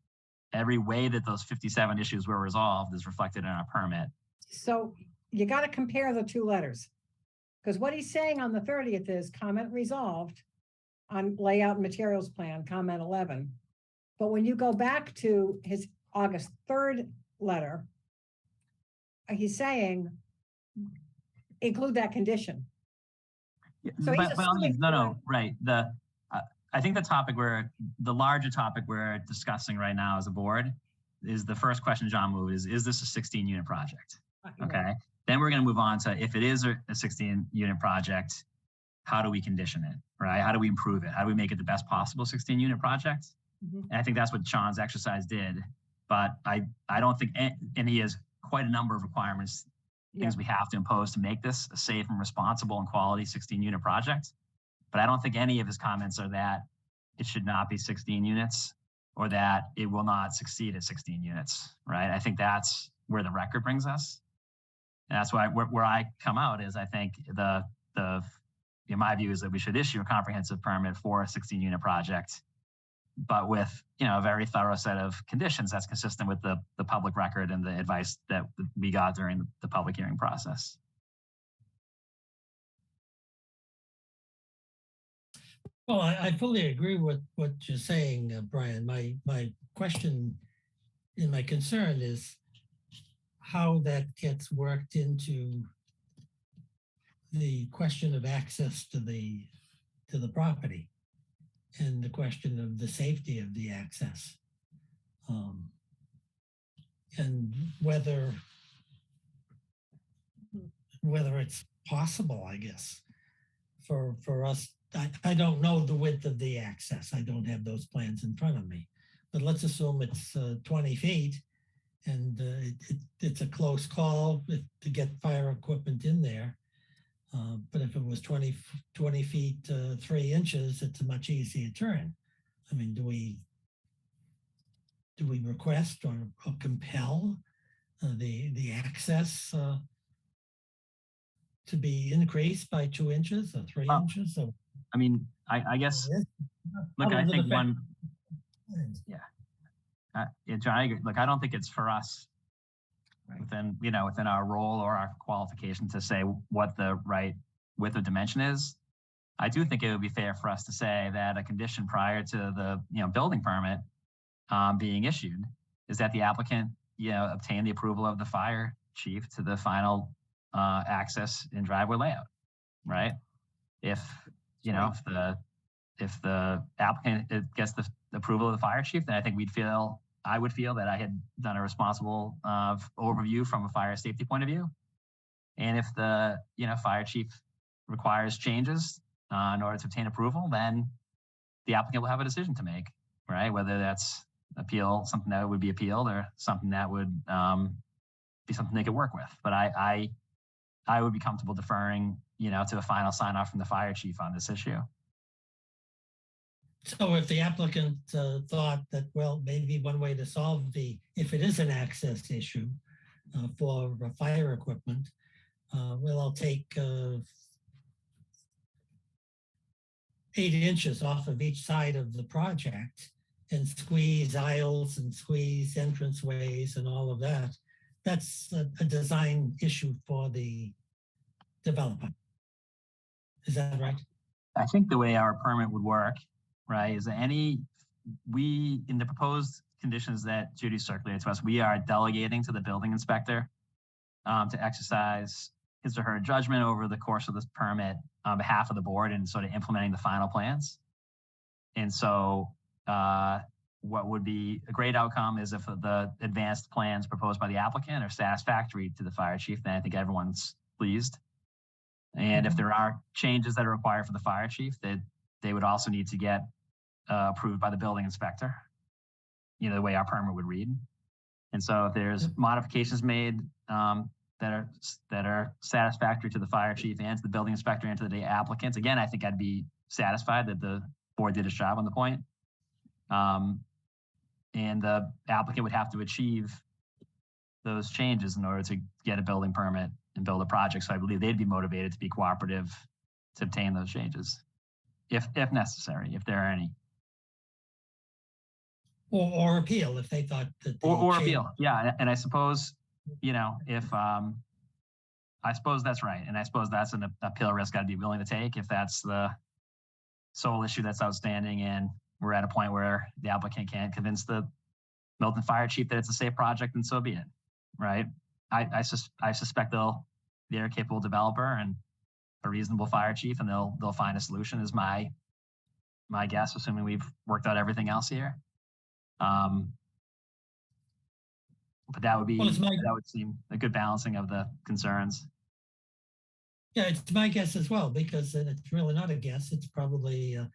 every way that those 57 issues were resolved is reflected in our permit. So you got to compare the two letters, because what he's saying on the 30th is comment resolved on layout and materials plan, comment 11. But when you go back to his August 3rd letter, he's saying, include that condition. So by all means, right. I think the larger topic we're discussing right now as a board is the first question John moved is this a 16-unit project? Okay. Right. Then we're going to move on to, if it is a 16-unit project, how do we condition it, right? How do we improve it? How do we make it the best possible 16-unit project? Mm-hmm. And I think that's what Sean's exercise did. But I don't think, and he has quite a number of requirements, things we have to impose to make this a safe and responsible and quality 16-unit project. But I don't think any of his comments are that it should not be 16 units or that it will not succeed at 16 units, right? I think that's where the record brings us. And that's why where I come out is I think my view is that we should issue a comprehensive permit for a 16-unit project, but with a very thorough set of conditions that's consistent with the public record and the advice that we got during the public hearing process. Well, I fully agree with what you're saying, Brian. My question and my concern is how that gets worked into the question of access to the property and the question of the safety of the access, and whether it's possible, I guess, for us. I don't know the width of the access. I don't have those plans in front of me, but let's assume it's 20 feet and it's a close call to get fire equipment in there. But if it was 20 feet, 3 inches, it's a much easier turn. I mean, do we request or compel the access to be increased by 2 inches or 3 inches? I mean, I guess, look, I think one, yeah, John, I agree. Look, I don't think it's for us within, within our role or our qualification to say what the right width of dimension is. I do think it would be fair for us to say that a condition prior to the, building permit being issued is that the applicant, obtain the approval of the fire chief to the final access and driveway layout, right? If, if the applicant gets the approval of the fire chief, then I think I would feel that I had done a responsible overview from a fire safety point of view. And if the, fire chief requires changes in order to obtain approval, then the applicant will have a decision to make, right? Whether that's something that would be appealed or something that would be something they could work with. But I would be comfortable deferring, to a final sign off from the fire chief on this issue. So if the applicant thought that, well, maybe one way to solve if it is an access issue for fire equipment, well, I'll take 8 inches off of each side of the project and squeeze aisles and squeeze entranceways and all of that. That's a design issue for the developer. Is that right? I think the way our permit would work, right, is that in the proposed conditions that Judy circulated to us, we are delegating to the building inspector to exercise his or her judgment over the course of this permit on behalf of the board and sort of implementing the final plans. And so what would be a great outcome is if the advanced plans proposed by the applicant are satisfactory to the fire chief, then I think everyone's pleased. And if there are changes that are required for the fire chief, that they would also need to get approved by the building inspector, the way our permit would read. And so if there's modifications made that are satisfactory to the fire chief and to the building inspector and to the applicants, again, I think I'd be satisfied that the board did its job on the point. And the applicant would have to achieve those changes in order to get a building permit and build a project. So I believe they'd be motivated to be cooperative to obtain those changes, if necessary, if there are any. Or appeal if they thought that. Or appeal, yeah. And I suppose, if I suppose that's right, and I suppose that's an appeal risk I'd be willing to take if that's the sole issue that's outstanding, and we're at a point where the applicant can't convince the Milton Fire Chief that it's a safe project, and so be it, right? I suspect they're a capable developer and a reasonable fire chief, and they'll find a solution, is my guess, assuming we've worked out everything else here. But that would seem a good balancing of the concerns. Yeah, it's my guess as well, because it's really not a guess. It's probably a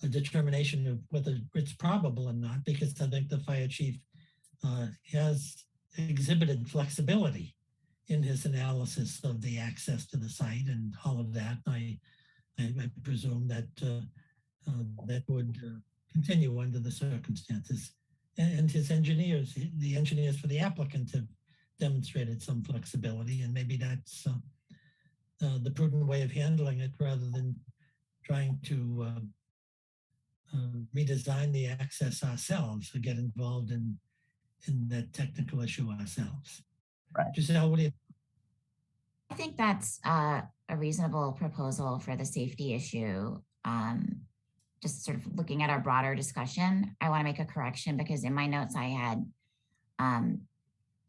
determination of whether it's probable or not, because I think the fire chief has exhibited flexibility in his analysis of the access to the site and all of that. I presume that that would continue under the circumstances. And his engineers, the engineers for the applicant, have demonstrated some flexibility, and maybe that's the prudent way of handling it, rather than trying to redesign the access ourselves or get involved in that technical issue ourselves. Right. Giselle, what do you? I think that's a reasonable proposal for the safety issue. Just sort of looking at our broader discussion, I want to make a correction, because in my notes I had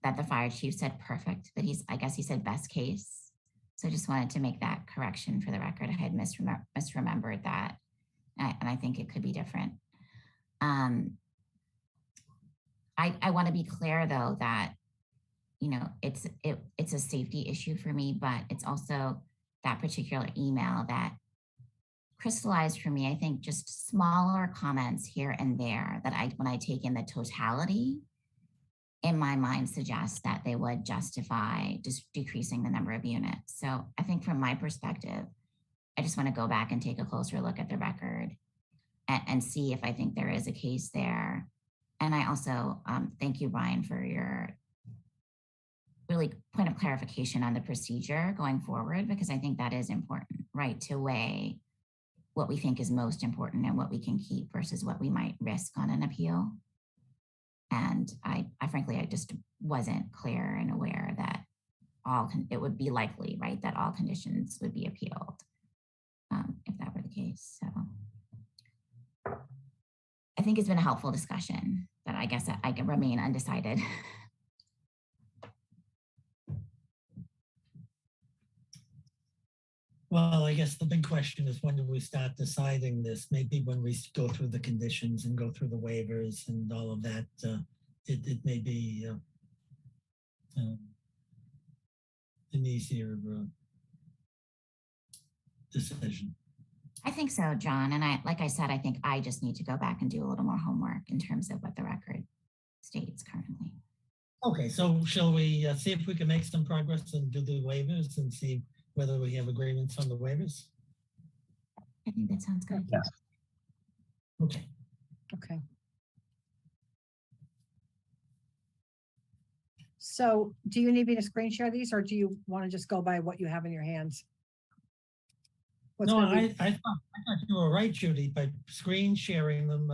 that the fire chief said perfect, but I guess he said best case. So I just wanted to make that correction for the record. I had misremembered that, and I think it could be different. I want to be clear, though, that it's a safety issue for me, but it's also that particular email that crystallized for me, I think, just smaller comments here and there that when I take in the totality, in my mind suggests that they would justify just decreasing the number of units. So I think from my perspective, I just want to go back and take a closer look at the record and see if I think there is a case there. And I also thank you, Brian, for your really point of clarification on the procedure going forward, because I think that is important, right? To weigh what we think is most important and what we can keep versus what we might risk on an appeal. And I frankly, I just wasn't clear and aware that it would be likely, right, that all conditions would be appealed if that were the case. So I think it's been a helpful discussion, but I guess I can remain undecided. Well, I guess the big question is, when do we start deciding this? Maybe when we go through the conditions and go through the waivers and all of that, it may be an easier decision. I think so, John. And like I said, I think I just need to go back and do a little more homework in terms of what the record states currently. Okay, so shall we see if we can make some progress and do the waivers and see whether we have agreements on the waivers? I think that sounds good. Yes. Okay. Okay. So do you need me to screen share these, or do you want to just go by what you have in your hands? No, I thought you were right, Judy, by screen sharing them.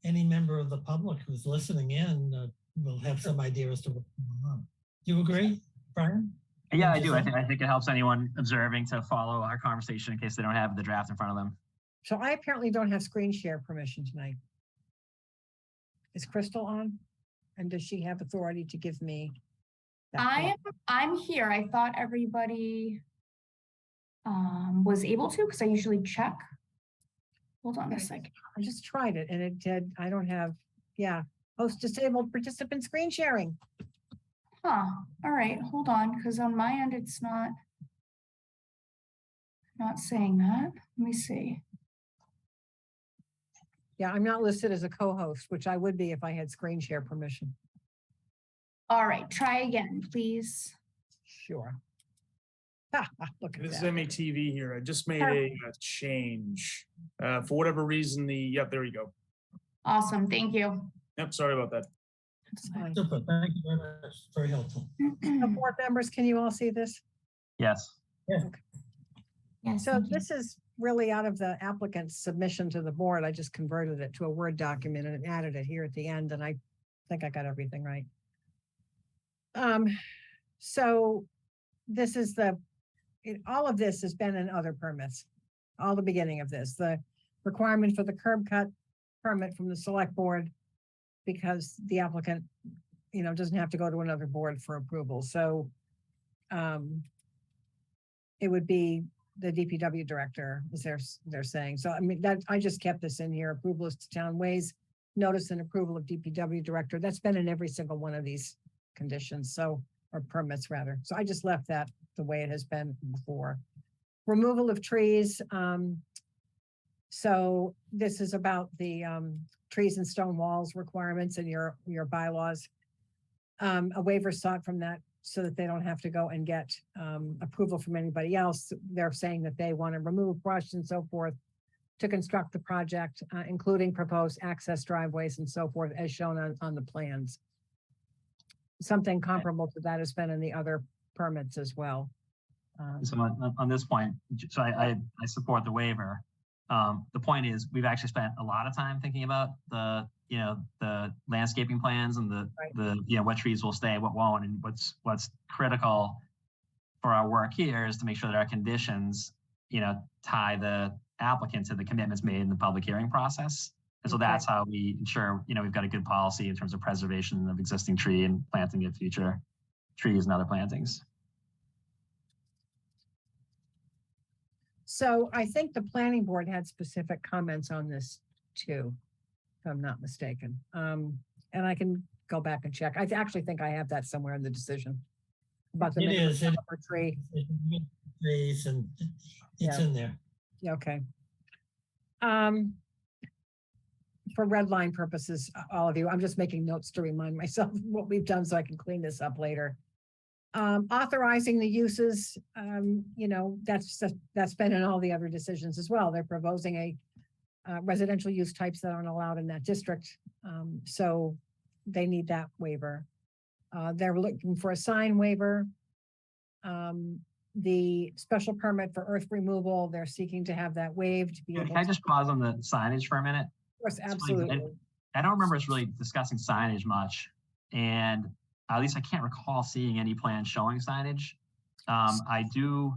Any member of the public who's listening in will have some idea as to what's going on. Do you agree, Brian? Yeah, I do. I think it helps anyone observing to follow our conversation in case they don't have the draft in front of them. So I apparently don't have screen share permission tonight. Is Crystal on? And does she have authority to give me that? I'm here. I thought everybody was able to, because I usually check. Hold on a second. I just tried it and it did. I don't have, yeah. Host disabled participant screen sharing. Huh. All right, hold on, because on my end it's not saying that. Let me see. Yeah, I'm not listed as a co-host, which I would be if I had screen share permission. All right, try again, please. Sure. Look at This is that. MATV here. I just made a change. For whatever reason, yep, there we go. Awesome, thank you. Yep, sorry about that. It's fine. Super, thank you very much. Very helpful. Board members, can you all see this? Yes. Yes. So thank you. this is really out of the applicant's submission to the board. I just converted it to a Word document and added it here at the end, and I think I got everything right. So this is all of this has been in other permits, all the beginning of this, the requirement for the curb cut permit from the select board, because the applicant, doesn't have to go to another board for approval. So it would be the DPW director, as they're saying. So I mean, that I just kept this in here. Approval is to town ways, notice and approval of DPW director. That's been in every single one of these conditions, or permits rather. So I just left that the way it has been before. Removal of trees. So this is about the trees and stone walls requirements in your bylaws. A waiver sought from that so that they don't have to go and get approval from anybody else. They're saying that they want to remove brush and so forth to construct the project, including proposed access driveways and so forth, as shown on the plans. Something comparable to that has been in the other permits as well. So on this point, so I support the waiver. The point is, we've actually spent a lot of time thinking about the landscaping plans and the what trees will stay, what won't, and what's critical for our work here is to make sure that our conditions, tie the applicant to the commitments made in the public hearing process. And so that's how we ensure, we've got a good policy in terms of preservation of existing tree and planting of future trees and other plantings. So I think the planning board had specific comments on this too, if I'm not mistaken. And I can go back and check. I actually think I have that somewhere in the decision. About the tree. Trees, and it's in there. Yeah, okay. For red line purposes, all of you, I'm just making notes to remind myself what we've done so I can clean this up later. Authorizing the uses, that's been in all the other decisions as well. They're proposing a residential use types that aren't allowed in that district. So they need that waiver. They're looking for a sign waiver. The special permit for earth removal, they're seeking to have that waived. To be Can able I to- just pause on the signage for a minute? Of course, It's funny, absolutely. I don't remember us really discussing signage much, and at least I can't recall seeing any plans showing signage. I do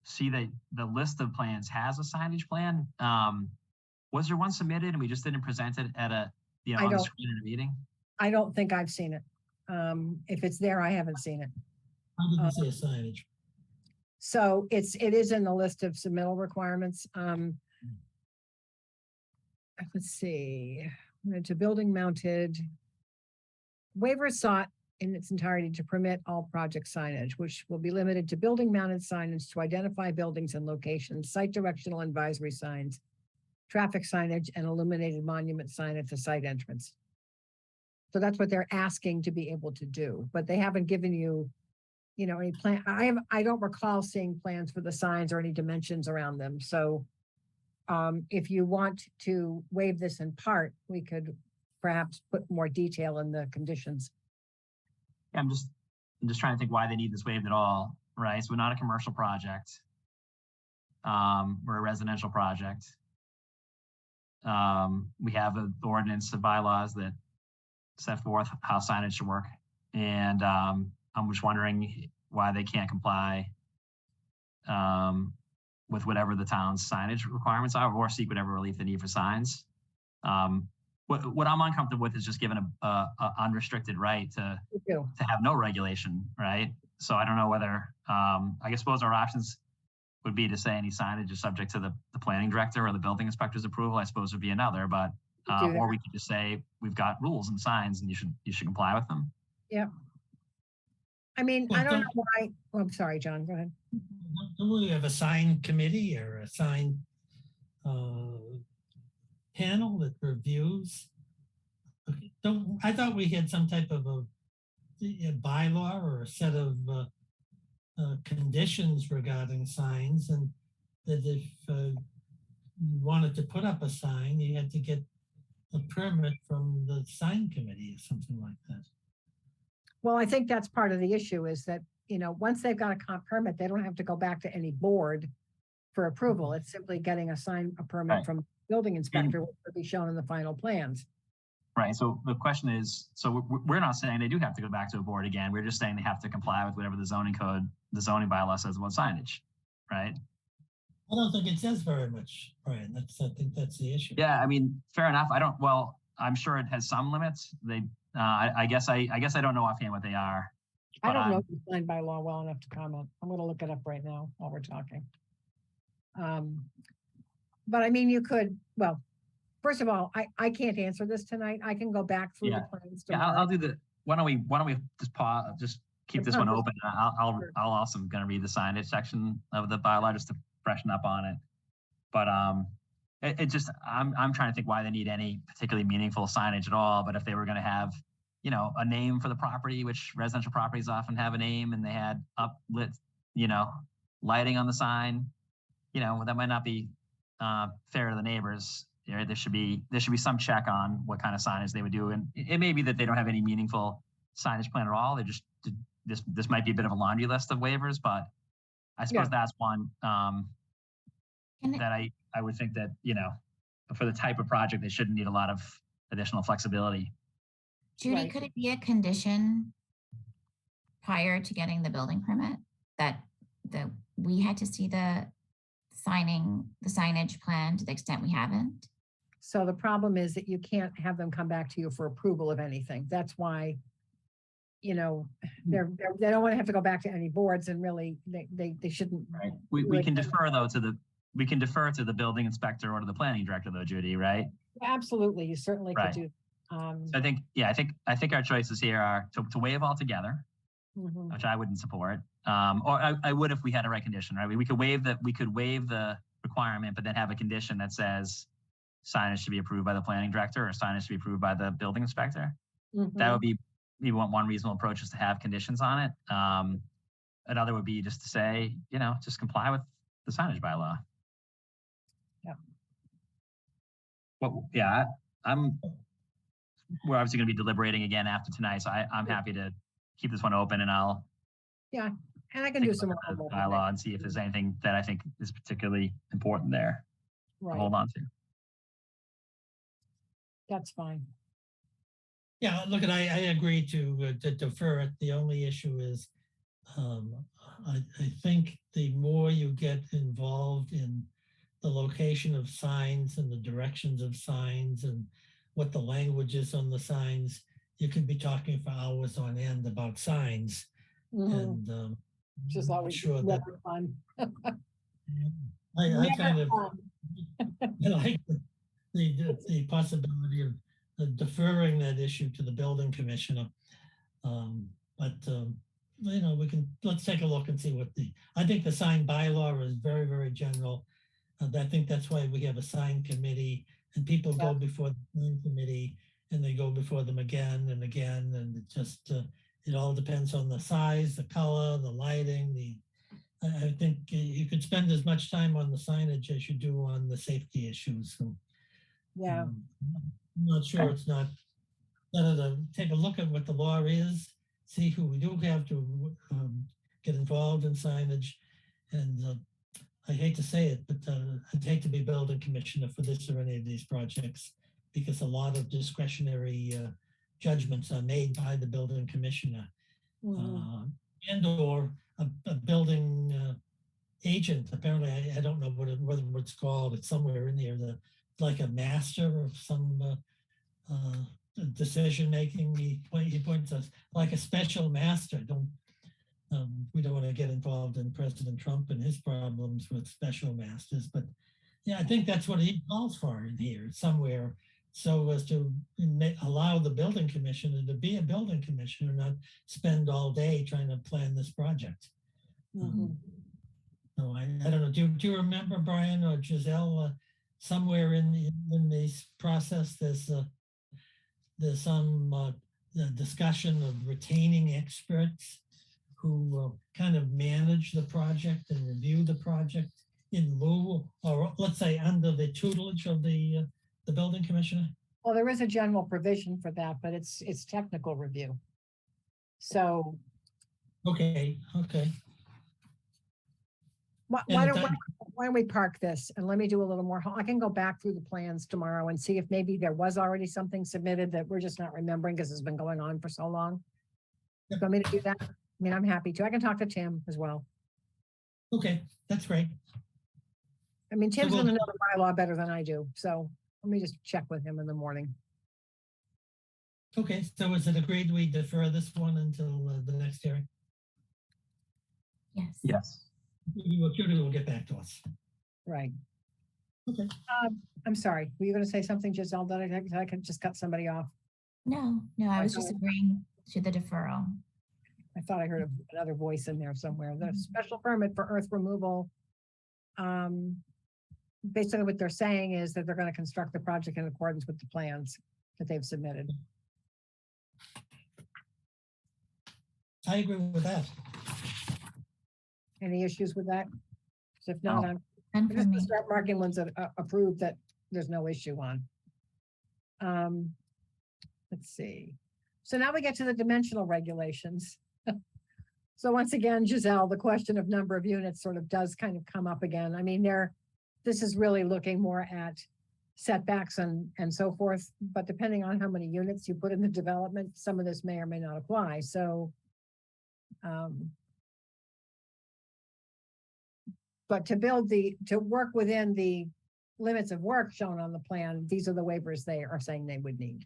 see that the list of plans has a signage plan. Was there one submitted and we just didn't present it at a, I on the don't- screen in a meeting? I don't think I've seen it. If it's there, I haven't seen it. I didn't see a signage. So it is in the list of submittal requirements. Let's see, to building mounted. Waiver sought in its entirety to permit all project signage, which will be limited to building mounted signage to identify buildings and locations, site directional advisory signs, traffic signage, and illuminated monument sign at the site entrance. So that's what they're asking to be able to do, but they haven't given you, any plan. I don't recall seeing plans for the signs or any dimensions around them. So if you want to waive this in part, we could perhaps put more detail in the conditions. Yeah, I'm just trying to think why they need this waived at all, right? So we're not a commercial project. We're a residential project. We have an ordinance of bylaws that set forth how signage should work. And I'm just wondering why they can't comply with whatever the town's signage requirements are, or seek whatever relief they need for signs. What I'm uncomfortable with is just giving a unrestricted right to have no regulation, right? So I don't know whether, I suppose our options would be to say any signage is subject to the planning director or the building inspector's approval, I suppose would be another, but, or we could just say, we've got rules and signs and you should comply with them. Yeah. I mean, Well, I don't know why, oh, I'm sorry, John, go ahead. Don't we have a sign committee or a sign panel that reviews? I thought we had some type of a bylaw or a set of conditions regarding signs, and that if you wanted to put up a sign, you had to get a permit from the sign committee or something like that. Well, I think that's part of the issue is that, once they've got a comp permit, they don't have to go back to any board for approval. It's simply getting a permit Right. from building inspector, which will be shown in the final plans. Right. So the question is, so we're not saying they do have to go back to a board again. We're just saying they have to comply with whatever the zoning code, the zoning bylaw says about signage, right? I don't think it says very much, Brian. I think that's the issue. Yeah, I mean, fair enough. I'm sure it has some limits. I guess I don't know offhand what they are. I don't know the sign by law well enough to comment. I'm going to look it up right now while we're talking. But I mean, you could, well, first of all, I can't answer this tonight. I can go back through the plans Yeah, tomorrow. I'll do the, why don't we just pause, just keep this one open. I'll also gonna read the signage section of the bylaw just to freshen up on it. But I'm trying to think why they need any particularly meaningful signage at all. But if they were gonna have, a name for the property, which residential properties often have a name, and they had uplit, lighting on the sign, that might not be fair to the neighbors. There should be some check on what kind of signage they would do, and it may be that they don't have any meaningful signage plan at all. They just this might be a bit of a laundry list of waivers, but I suppose that's one that I would think that for the type of project they shouldn't need a lot of additional flexibility. Judy, could it be a condition prior to getting the building permit that we had to see the signage plan to the extent we haven't? So the problem is that you can't have them come back to you for approval of anything. That's why, they don't want to have to go back to any boards, and really they shouldn't. Right. We can defer though to the building inspector or to the planning director though, Judy, right? Absolutely, you certainly could do. So I think our choices here are to waive altogether, which I wouldn't support. Or I would if we had a right condition, right? We could waive the requirement, but then have a condition that says signage should be approved by the planning director or signage should be approved by the building inspector. That would be one reasonable approach, is to have conditions on it. Another would be just to say, just comply with the signage bylaw. Yeah. Well, yeah, we're obviously going to be deliberating again after tonight, so I'm happy to keep this one open, and I'll And I can take do a some look more at the homework. bylaw and see if there's anything that I think is particularly important there to Right, hold on to. that's fine. Yeah, look, I agree to defer it. The only issue is, I think the more you get involved in the location of signs and the directions of signs and what the language is on the signs, you could be talking for hours on end about signs. Mhm. And Just I'm not always sure that never fun. I Never kind of fun. I like the possibility of deferring that issue to the building commissioner. But let's take a look and see I think the sign bylaw is very, very general. I think that's why we have a sign committee, and people go before the sign committee and they go before them again and again. And it all depends on the size, the color, the lighting, I think you could spend as much time on the signage as you do on the safety issues. So, Yeah, I'm not sure it's not better to take a look at what the law is, see who we do have to get involved in signage. And I hate to say it, but I'd hate to be building commissioner for this or any of these projects, because a lot of discretionary judgments are made by the building commissioner and or a building agent. Apparently, I don't know what it's called. It's somewhere in here. Like a master of some decision making. He points us like a special master. We don't want to get involved in President Trump and his problems with special masters, but yeah, I think that's what he calls for in here somewhere, so as to allow the building commissioner to be a building commissioner, not spend all day trying to plan this project. No, I don't know. Do you remember, Brian or Giselle, somewhere in this process, there's some discussion of retaining experts who kind of manage the project and review the project in lieu, or let's say under the tutelage of the building commissioner? well, there is a general provision for that, but it's technical review. So Okay. why don't we park this and let me do a little more. I can go back through the plans tomorrow and see if maybe there was already something submitted that we're just not remembering because it's been going on for so long. You want me to do that? I mean, I'm happy to. I can talk to Tim as well. Okay, that's great. I mean, Tim's going to know the bylaw better than I do. So let me just check with him in the morning. Okay, so is it agreed we defer this one until the next hearing? Yes. Yes. Judy will get back to us. Right. Okay. I'm sorry. Were you going to say something, Giselle, that I could just cut somebody off? No, I was just agreeing to the deferral. I thought I heard another voice in there somewhere. The special permit for earth removal. Basically what they're saying is that they're going to construct the project in accordance with the plans that they've submitted. I agree with that. Any issues with that? If not, I'm And just for gonna me, start marking ones that are approved that there's no issue on. Let's see. So now we get to the dimensional regulations. So once again, Giselle, the question of number of units sort of does kind of come up again. I mean, this is really looking more at setbacks and so forth, but depending on how many units you put in the development, some of this may or may not apply. So, but to work within the limits of work shown on the plan, these are the waivers they are saying they would need.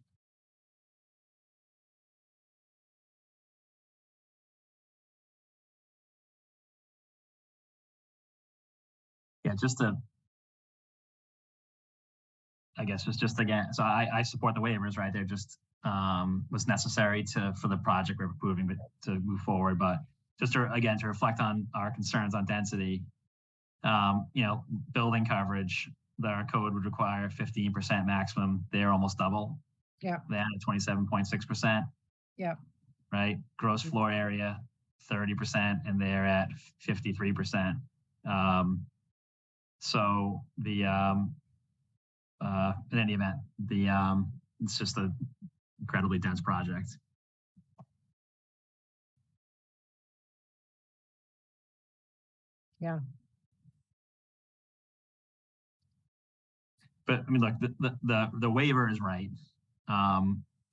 Yeah, I guess just again, so I support the waivers, right? They're just was necessary for the project we're approving to move forward. But just to reflect on our concerns on density, building coverage, our code would require 15% maximum. They're almost double. Yeah. They had 27.6%. Yeah. Right. Gross floor area, 30%, and they're at 53%. So in any event, it's just an incredibly dense project. Yeah. But I mean, look, the waiver is right.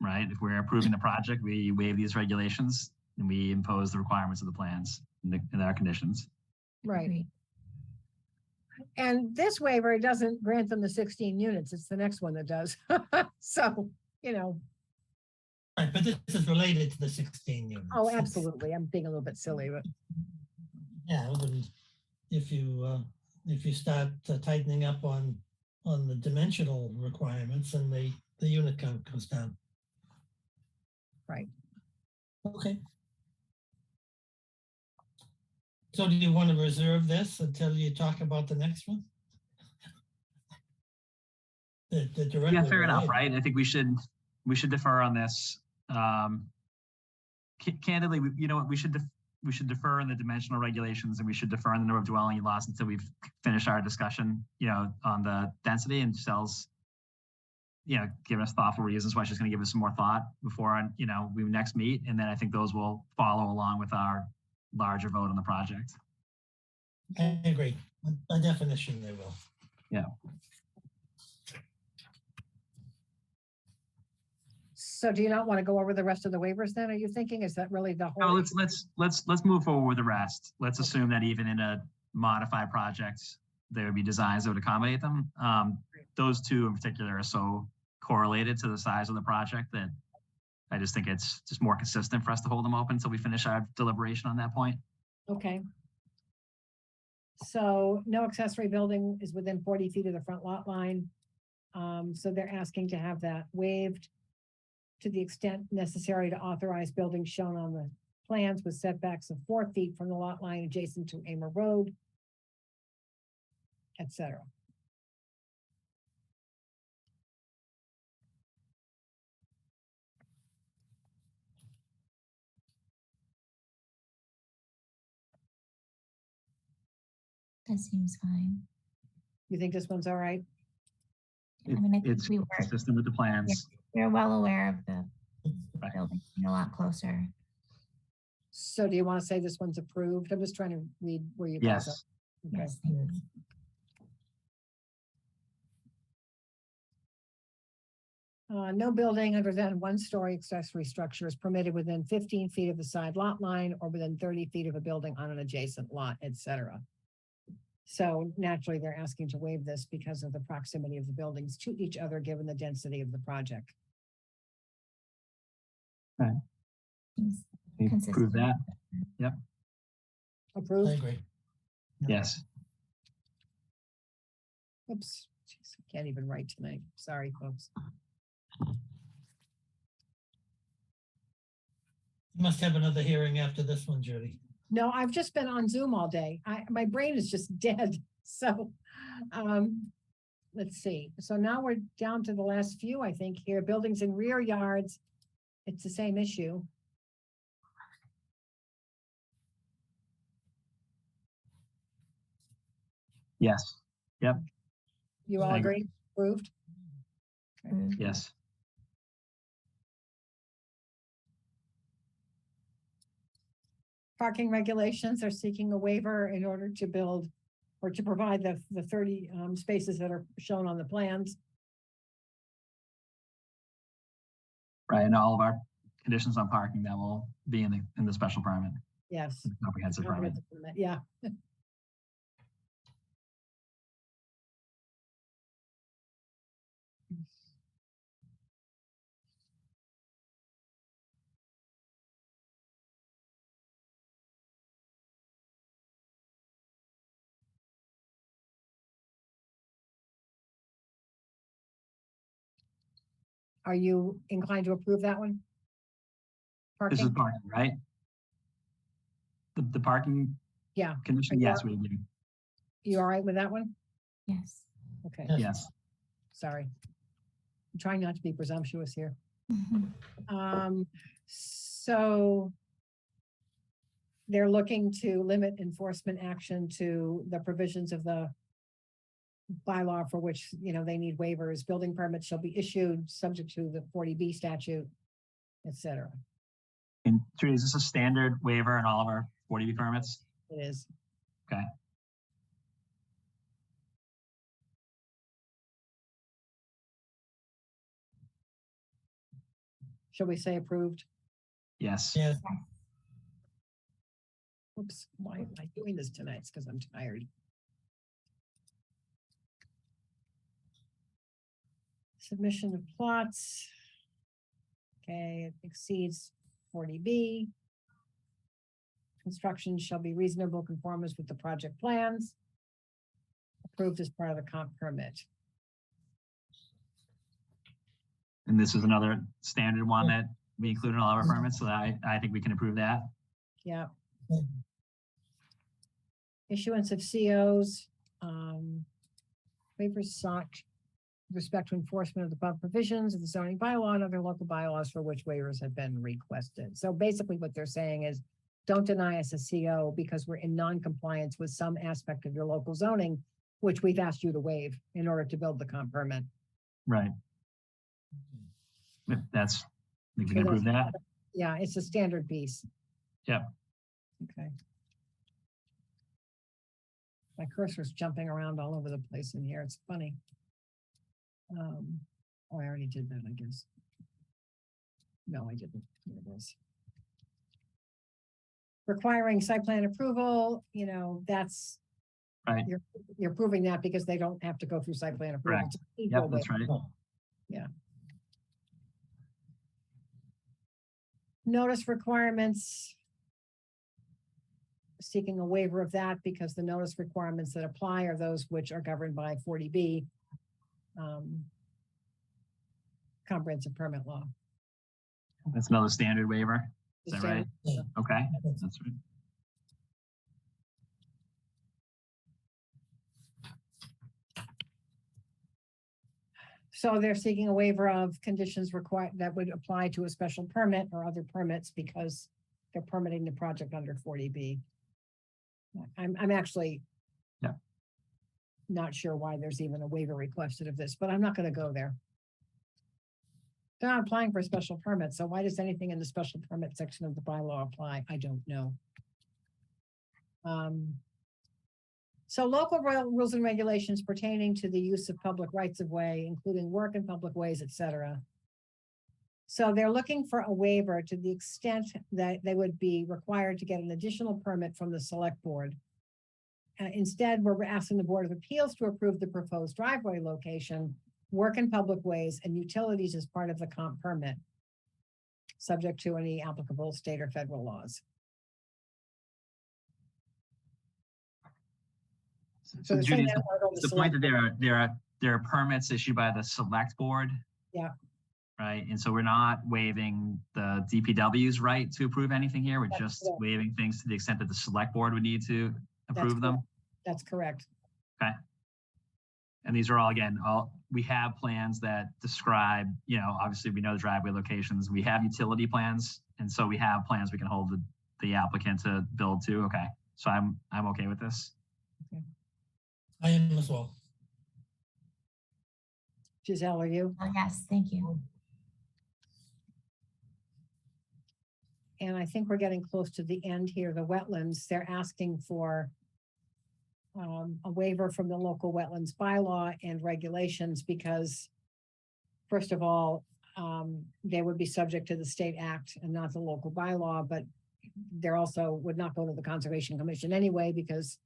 Right? If we're approving the project, we waive these regulations and we impose the requirements of the plans and our conditions. Right. Agreed. And this waiver doesn't grant them the 16 units. It's the next one that does. So, you know, Right, but this is related to the 16 units. oh, It's- absolutely. I'm being a little bit silly, but Yeah, but if you start tightening up on the dimensional requirements, then the unit count goes down. right. Okay. So do you want to reserve this until you talk about the next one? The Yeah, fair enough, related. right? I think we should defer on this. Candidly, you know what, we should defer in the dimensional regulations, and we should defer in the number of dwelling lots until we've finished our discussion, you know, on the density, and Michelle's, you know, giving us thoughtful reasons why she's going to give us some more thought before, you know, we next meet. And then I think those will follow along with our larger vote on the project. I agree. By definition, they will. Yeah. So do you not want to go over the rest of the waivers then? Are you thinking, is that really the No, whole? let's move forward with the rest. Let's assume that even in a modified project, there would be designs that would accommodate them. Those two in particular are so correlated to the size of the project that I just think it's just more consistent for us to hold them open until we finish our deliberation on that point. Okay. So no accessory building is within 40 feet of the front lot line. So they're asking to have that waived to the extent necessary to authorize buildings shown on the plans with setbacks of 4 feet from the lot line adjacent to Amer Road, etc. That seems fine. You think this one's all right? I mean, I think It's we were, consistent with the plans. we're well aware of the Right. building being a lot closer. So do you want to say this one's approved? I'm just trying to read where you guys Yes. are. Okay. Yes, thank you. No building other than one-story accessory structure is permitted within 15 feet of the side lot line or within 30 feet of a building on an adjacent lot, etc. So naturally, they're asking to waive this because of the proximity of the buildings to each other, given the density of the project. Seems We consistent. approve that. I Approved? agree. Yes. Oops, jeez, I can't even write tonight. Sorry, folks. You must have another hearing after this one, Judy. No, I've just been on Zoom all day. My brain is just dead. So, let's see. So now we're down to the last few, I think, here. Buildings in rear yards. It's the same issue. Yes. Yep. You all I agree. agree? Approved? Approved. Yes. Parking regulations are seeking a waiver in order to build or to provide the 30 spaces that are shown on the plans. Right. And all of our conditions on parking that will be in the special permit, Yes. the comprehensive permit. Yeah. Are you inclined to approve that one? This is Parking? parking, right? The parking Yeah. condition, yes, we do. You all right with that one? Yes. Okay, Yes. Yes. sorry. I'm trying not to be presumptuous here. So they're looking to limit enforcement action to the provisions of the bylaw for which, they need waivers. Building permits shall be issued subject to the 40B statute, etc. And Trudy, is this a standard waiver in all of our 40B permits? It is. Okay. Shall we say approved? Yes. Yes, Oops, why am I doing this tonight? It's because I'm tired. Submission of plots. Okay, it exceeds 40B. Construction shall be reasonable conformance with the project plans. Approved as part of the comp permit. And this is another standard one that we include in all of our permits, so I think we can approve that. Yeah. Issuance of COs, waivers sought with respect to enforcement of the above provisions of the zoning bylaw and other local bylaws for which waivers have been requested. So basically what they're saying is, don't deny us a CO because we're in non-compliance with some aspect of your local zoning, which we've asked you to waive in order to build the comp permit. Right. If that's, we can So approve that. Yeah, it's a standard piece. Yep. Okay. My cursor's jumping around all over the place in here. It's funny. Oh, I already did that, I guess. No, I didn't. Here it is. Requiring site plan approval, you know, that's. Right. You're proving that because they don't have to go through site plan approval. Correct. It's equal Yep, that's weight. right. Yeah. Notice requirements. Seeking a waiver of that because the notice requirements that apply are those which are governed by 40B. Comprehensive permit law. That's another standard waiver. Is The that right? standard- Okay, that's right. So they're seeking a waiver of conditions required that would apply to a special permit or other permits because they're permitting the project under 40B. I'm actually Yeah. not sure why there's even a waiver requested of this, but I'm not going to go there. They're not applying for a special permit, so why does anything in the special permit section of the bylaw apply? I don't know. So local rules and regulations pertaining to the use of public rights of way, including work in public ways, et cetera. So they're looking for a waiver to the extent that they would be required to get an additional permit from the select board. Instead, we're asking the Board of Appeals to approve the proposed driveway location, work in public ways, and utilities as part of the comp permit, subject to any applicable state or federal laws. So they're Judy, saying is that part on the point that there are permits issued by the select board? Yeah. Right, and so we're not waiving the DPW's right to approve anything here. We're That's just correct. waiving things to the extent that the select board would need to That's approve them. That's correct. And these are all, again, we have plans that describe, you know, obviously we know the driveway locations, we have utility plans. And so we have plans we can hold the applicant to build to. Okay, so I'm okay with this. I am as well. Giselle, are you? Oh, yes, thank you. And I think we're getting close to the end here. The wetlands, they're asking for a waiver from the local wetlands bylaw and regulations because, first of all, they would be subject to the state act and not the local bylaw, but they're also would not go to the Conservation Commission anyway because,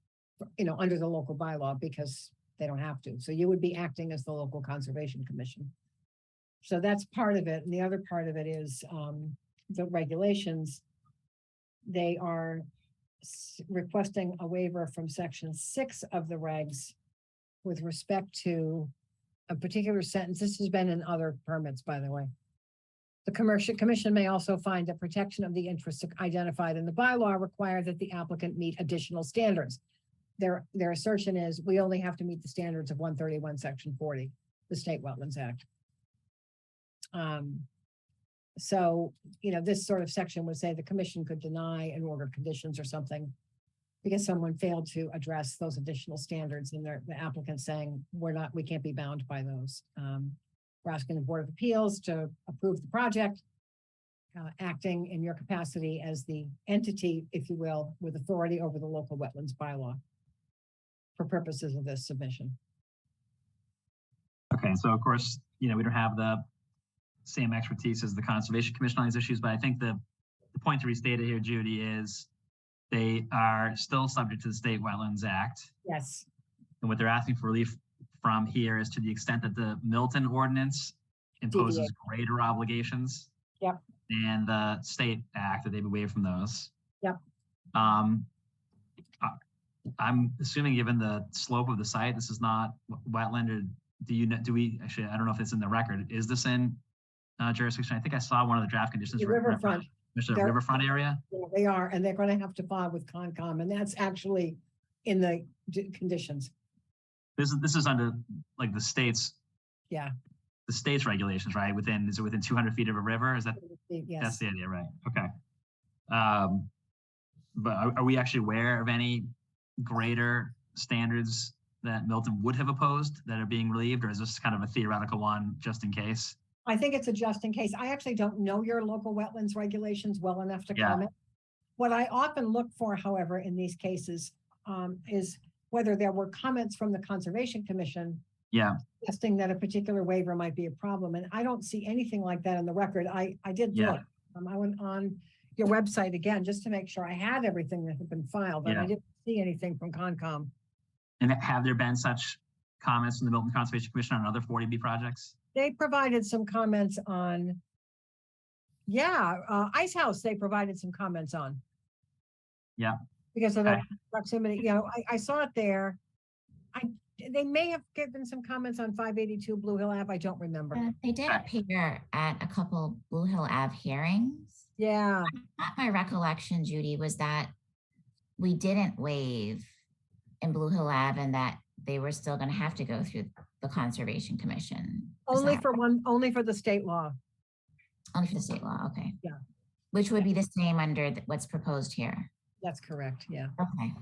you know, under the local bylaw because they don't have to. So you would be acting as the local Conservation Commission. So that's part of it. And the other part of it is the regulations. They are requesting a waiver from section 6 of the regs with respect to a particular sentence. This has been in other permits, by the way. The commission may also find that protection of the interests identified in the bylaw require that the applicant meet additional standards. Their assertion is we only have to meet the standards of 131 section 40, the State Wetlands Act. So, you know, this sort of section would say the commission could deny an order of conditions or something because someone failed to address those additional standards and the applicant saying we can't be bound by those. We're asking the Board of Appeals to approve the project, acting in your capacity as the entity, if you will, with authority over the local wetlands bylaw for purposes of this submission. Okay, so of course, you know, we don't have the same expertise as the Conservation Commission on these issues, but I think the point to restate it here, Judy, is they are still subject to the State Wetlands Act. Yes, And what they're asking for relief from here is to the extent that the Milton ordinance imposes greater obligations. Yep. And the state act, that they be waived from those. Yep. I'm assuming, given the slope of the site, this is not wetland, or do we actually, I don't know if it's in the record. Is this in jurisdiction? I think I saw one of the draft conditions. the riverfront, The They're- riverfront area. yeah, they are, and they're gonna have to file with Concom, and that's actually in the conditions. This is under like the state's regulations, right? Is it within 200 feet of a river? Is that that's Yes, the idea, right? Okay. But are we actually aware of any greater standards that Milton would have opposed that are being relieved, or is this kind of a theoretical one just in case? I think it's a just in case. I actually don't know your local wetlands regulations well enough to Yeah. comment. What I often look for, however, in these cases, is whether there were comments from the Conservation Commission Yeah, suggesting that a particular waiver might be a problem, and I don't see anything like that in the record. I did Yeah. look. I went on your website again, just to make sure I had everything that had been filed, and I Yeah. didn't see anything from Concom. and have there been such comments from the Milton Conservation Commission on other 40B projects? They provided some comments on, Ice House, they provided some comments on. Yeah. Because of the Okay. proximity, I saw it there. They may have given some comments on 582 Blue Hill Ave, I don't remember. They did appear at a couple Blue Hill Ave hearings. Yeah, My recollection, Judy, was that we didn't waive in Blue Hill Ave and that they were still going to have to go through the Conservation Commission. Is only that- only for the state law. Only for the state law, okay. Yeah. Which would be the same under what's proposed here. That's correct, yeah. Okay.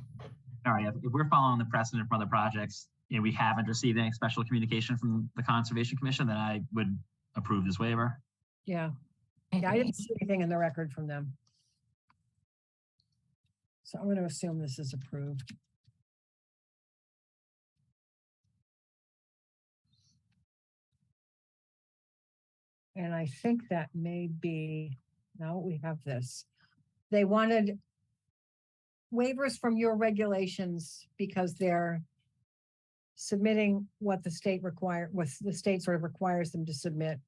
All right, if we're following the precedent for other projects, we haven't received any special communication from the Conservation Commission, then I would approve this waiver. Yeah, I I agree. didn't see anything in the record from them. So I'm going to assume this is approved. And I think that may be, now we have this. They wanted waivers from your regulations because they're submitting what the state sort of requires them to submit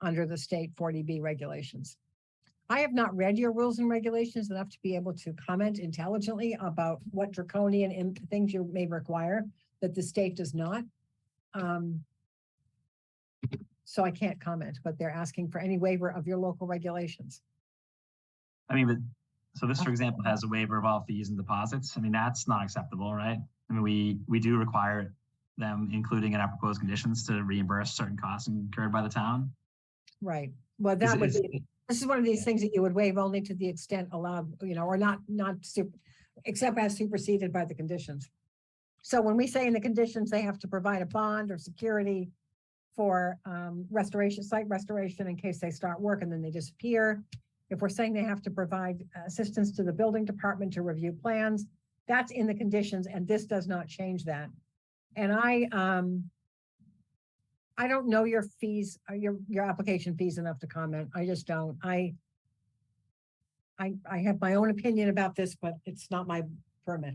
under the state 40B regulations. I have not read your rules and regulations enough to be able to comment intelligently about what draconian things you may require that the state does not. So I can't comment, but they're asking for any waiver of your local regulations. I mean, but, so this, for example, has a waiver of all fees and deposits. I mean, that's not acceptable, right? I mean, we do require them, including in our proposed conditions, to reimburse certain costs incurred by the town. Right. Well, that would be, this is one of these things that you would waive only to the extent allowed, or not except as superseded by the conditions. So when we say in the conditions, they have to provide a bond or security for site restoration in case they start work and then they disappear. If we're saying they have to provide assistance to the building department to review plans, that's in the conditions, and this does not change that. And I don't know your fees, your application fees enough to comment. I just don't. I have my own opinion about this, but it's not my permit.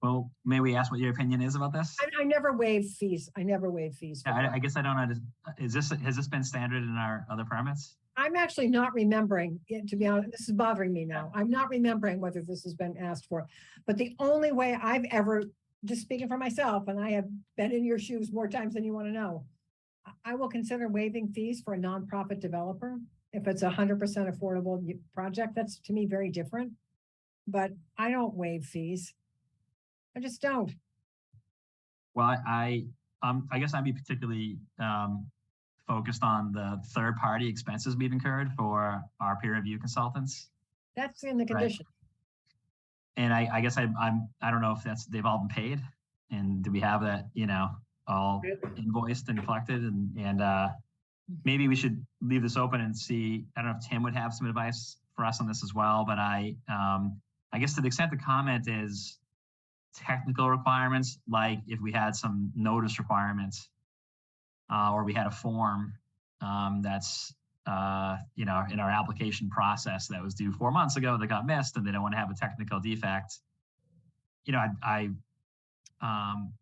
Well, may we ask what your opinion is about this? I never waive fees. I never waive fees. for Yeah, that. I guess I don't know. Has this been standard in our other permits? I'm actually not remembering, to be honest, this is bothering me now. I'm not remembering whether this has been asked for. But the only way I've ever, just speaking for myself, and I have been in your shoes more times than you want to know, I will consider waiving fees for a nonprofit developer. If it's 100% affordable project, that's to me very different. But I don't waive fees. I just don't. Well, I guess I'd be particularly focused on the third-party expenses we've incurred for our peer review consultants. That's in the Right. condition. And I guess I don't know if they've all been paid, and do we have that, all invoiced and collected, and maybe we should leave this open and see. I don't know if Tim would have some advice for us on this as well, but I guess to the extent the comment is technical requirements, like if we had some notice requirements, or we had a form that's in our application process that was due 4 months ago that got missed, and they don't want to have a technical defect. I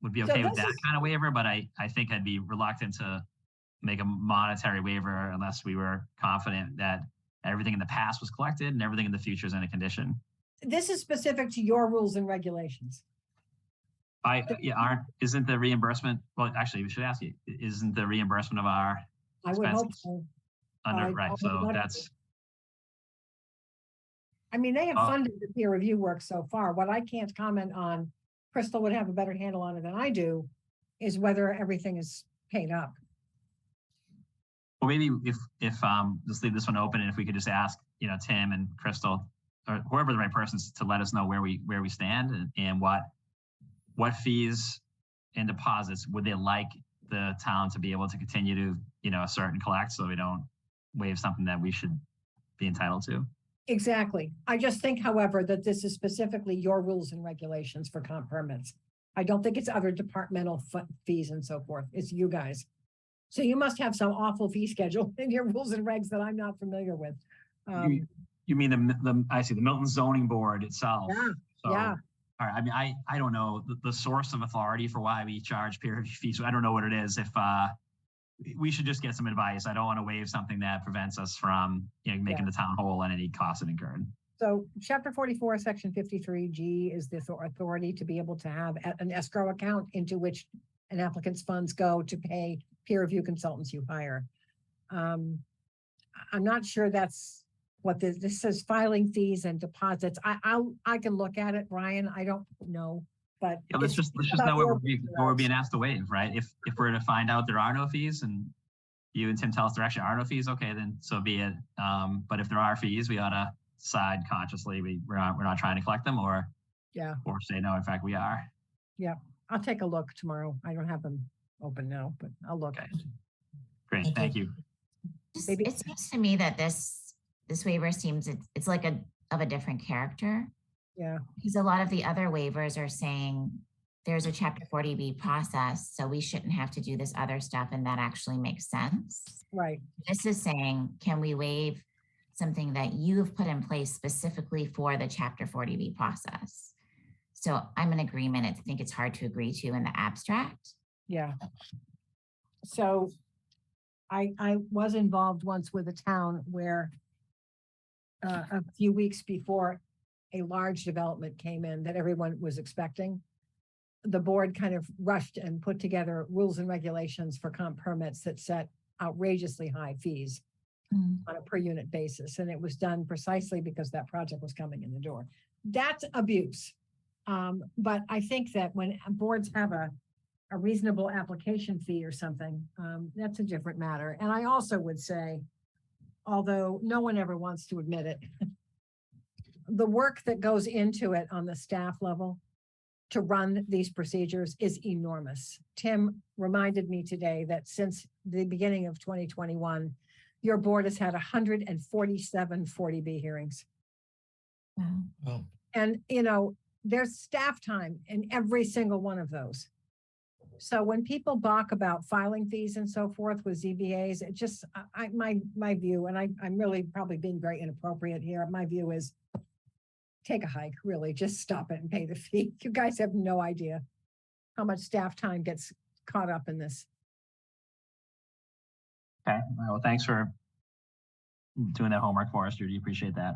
would be So okay with this that is- kind of waiver, but I think I'd be reluctant to make a monetary waiver unless we were confident that everything in the past was collected and everything in the future is in a condition. This is specific to your rules and regulations. Isn't the reimbursement? Well, actually, we should ask you. Isn't the reimbursement of our I would hope expenses so. under I right? would So hope that's I mean, they have Oh. funded the peer review work so far. What I can't comment on, Crystal would have a better handle on it than I do, is whether everything is paid up. well, maybe if just leave this one open, and if we could just ask Tim and Crystal or whoever the right person is to let us know where we stand and what fees and deposits would they like the town to be able to continue to assert and collect, so we don't waive something that we should be entitled to. Exactly. I just think, however, that this is specifically your rules and regulations for comp permits. I don't think it's other departmental fees and so forth. It's you guys. So you must have some awful fee schedule in your rules and regs that I'm not familiar with. You mean I see the Milton Zoning Board itself. Yeah, So, yeah. All right. I mean, I don't know the source of authority for why we charge peer review fees. So I don't know what it is. If we should just get some advice. I don't want to waive something that prevents us from making the town whole on any costs it incurred. So chapter 44, section 53G is the authority to be able to have an escrow account into which an applicant's funds go to pay peer review consultants you hire. I'm not sure that's what this says, filing fees and deposits. I can look at it, Ryan. I don't know, but Yeah, let's just know what we're being asked to waive, right? If we're to find out there are no fees and you and Tim tell us there actually are no fees, okay, then so be it. But if there are fees, we ought to decide consciously we're not trying to collect them, or say no, in fact we are. Yeah, I'll take a look tomorrow. I don't have them open now, but I'll look. Okay. Great, thank you. Maybe- It seems to me that this waiver seems it's like of a different character. Yeah. Because a lot of the other waivers are saying there's a chapter 40B process, so we shouldn't have to do this other stuff, and that actually makes sense. Right. This is saying, can we waive something that you've put in place specifically for the chapter 40B process? So I'm in agreement. I think it's hard to agree to in the abstract. Yeah. So I was involved once with a town where a few weeks before a large development came in that everyone was expecting, the board kind of rushed and put together rules and regulations for comp permits that set outrageously high fees on a per unit basis. And it was done precisely because that project was coming in the door. That's abuse. But I think that when boards have a reasonable application fee or something, that's a different matter. And I also would say, although no one ever wants to admit it, the work that goes into it on the staff level to run these procedures is enormous. Tim reminded me today that since the beginning of 2021, your board has had 147 40B hearings. Wow. And, there's staff time in every single one of those. So when people balk about filing fees and so forth with ZBAs, it just, my view, and I'm really probably being very inappropriate here. My view is take a hike, really, just stop it and pay the fee. You guys have no idea how much staff time gets caught up in this. Okay, well, thanks for doing that homework for us, Judy. Appreciate that.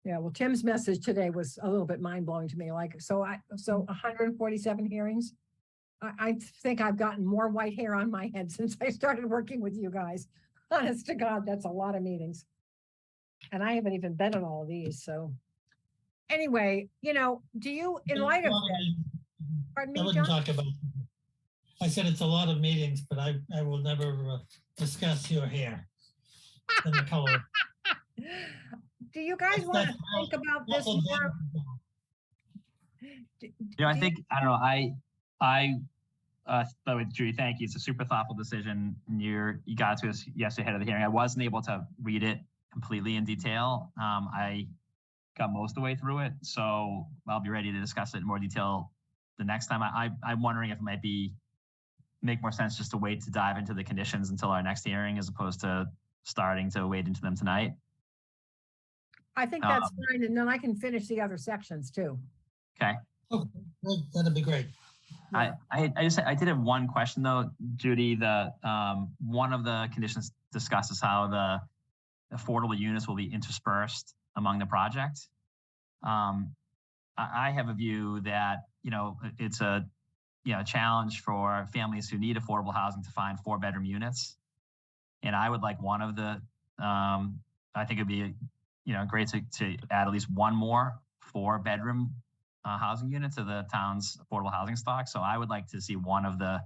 Yeah, well, Tim's message today was a little bit mind blowing to me. So 147 hearings. I think I've gotten more white hair on my head since I started working with you guys. Honest to God, that's a lot of meetings. And I haven't even been on all of these. So anyway, do you, in light of this, pardon I me, wouldn't John? talk about. I said it's a lot of meetings, but I will never discuss your hair and the color. Do you guys want to think about this more? I think, I don't know, by the way, Judy, thank you. It's a super thoughtful decision. You got to us yesterday ahead of the hearing. I wasn't able to read it completely in detail. I got most of the way through it, so I'll be ready to discuss it in more detail the next time. I'm wondering if it might be make more sense just to wait to dive into the conditions until our next hearing as opposed to starting to wade into them tonight? I think that's fine, and then I can finish the other sections too. Okay. Oh, that'd be great. Yeah. I did have one question though, Judy. The one of the conditions discusses how the affordable units will be interspersed among the project. I have a view that, it's a, challenge for families who need affordable housing to find 4-bedroom units. And I would like one of the, I think it'd be, great to add at least one more 4-bedroom housing unit to the town's affordable housing stock. So I would like to see one of the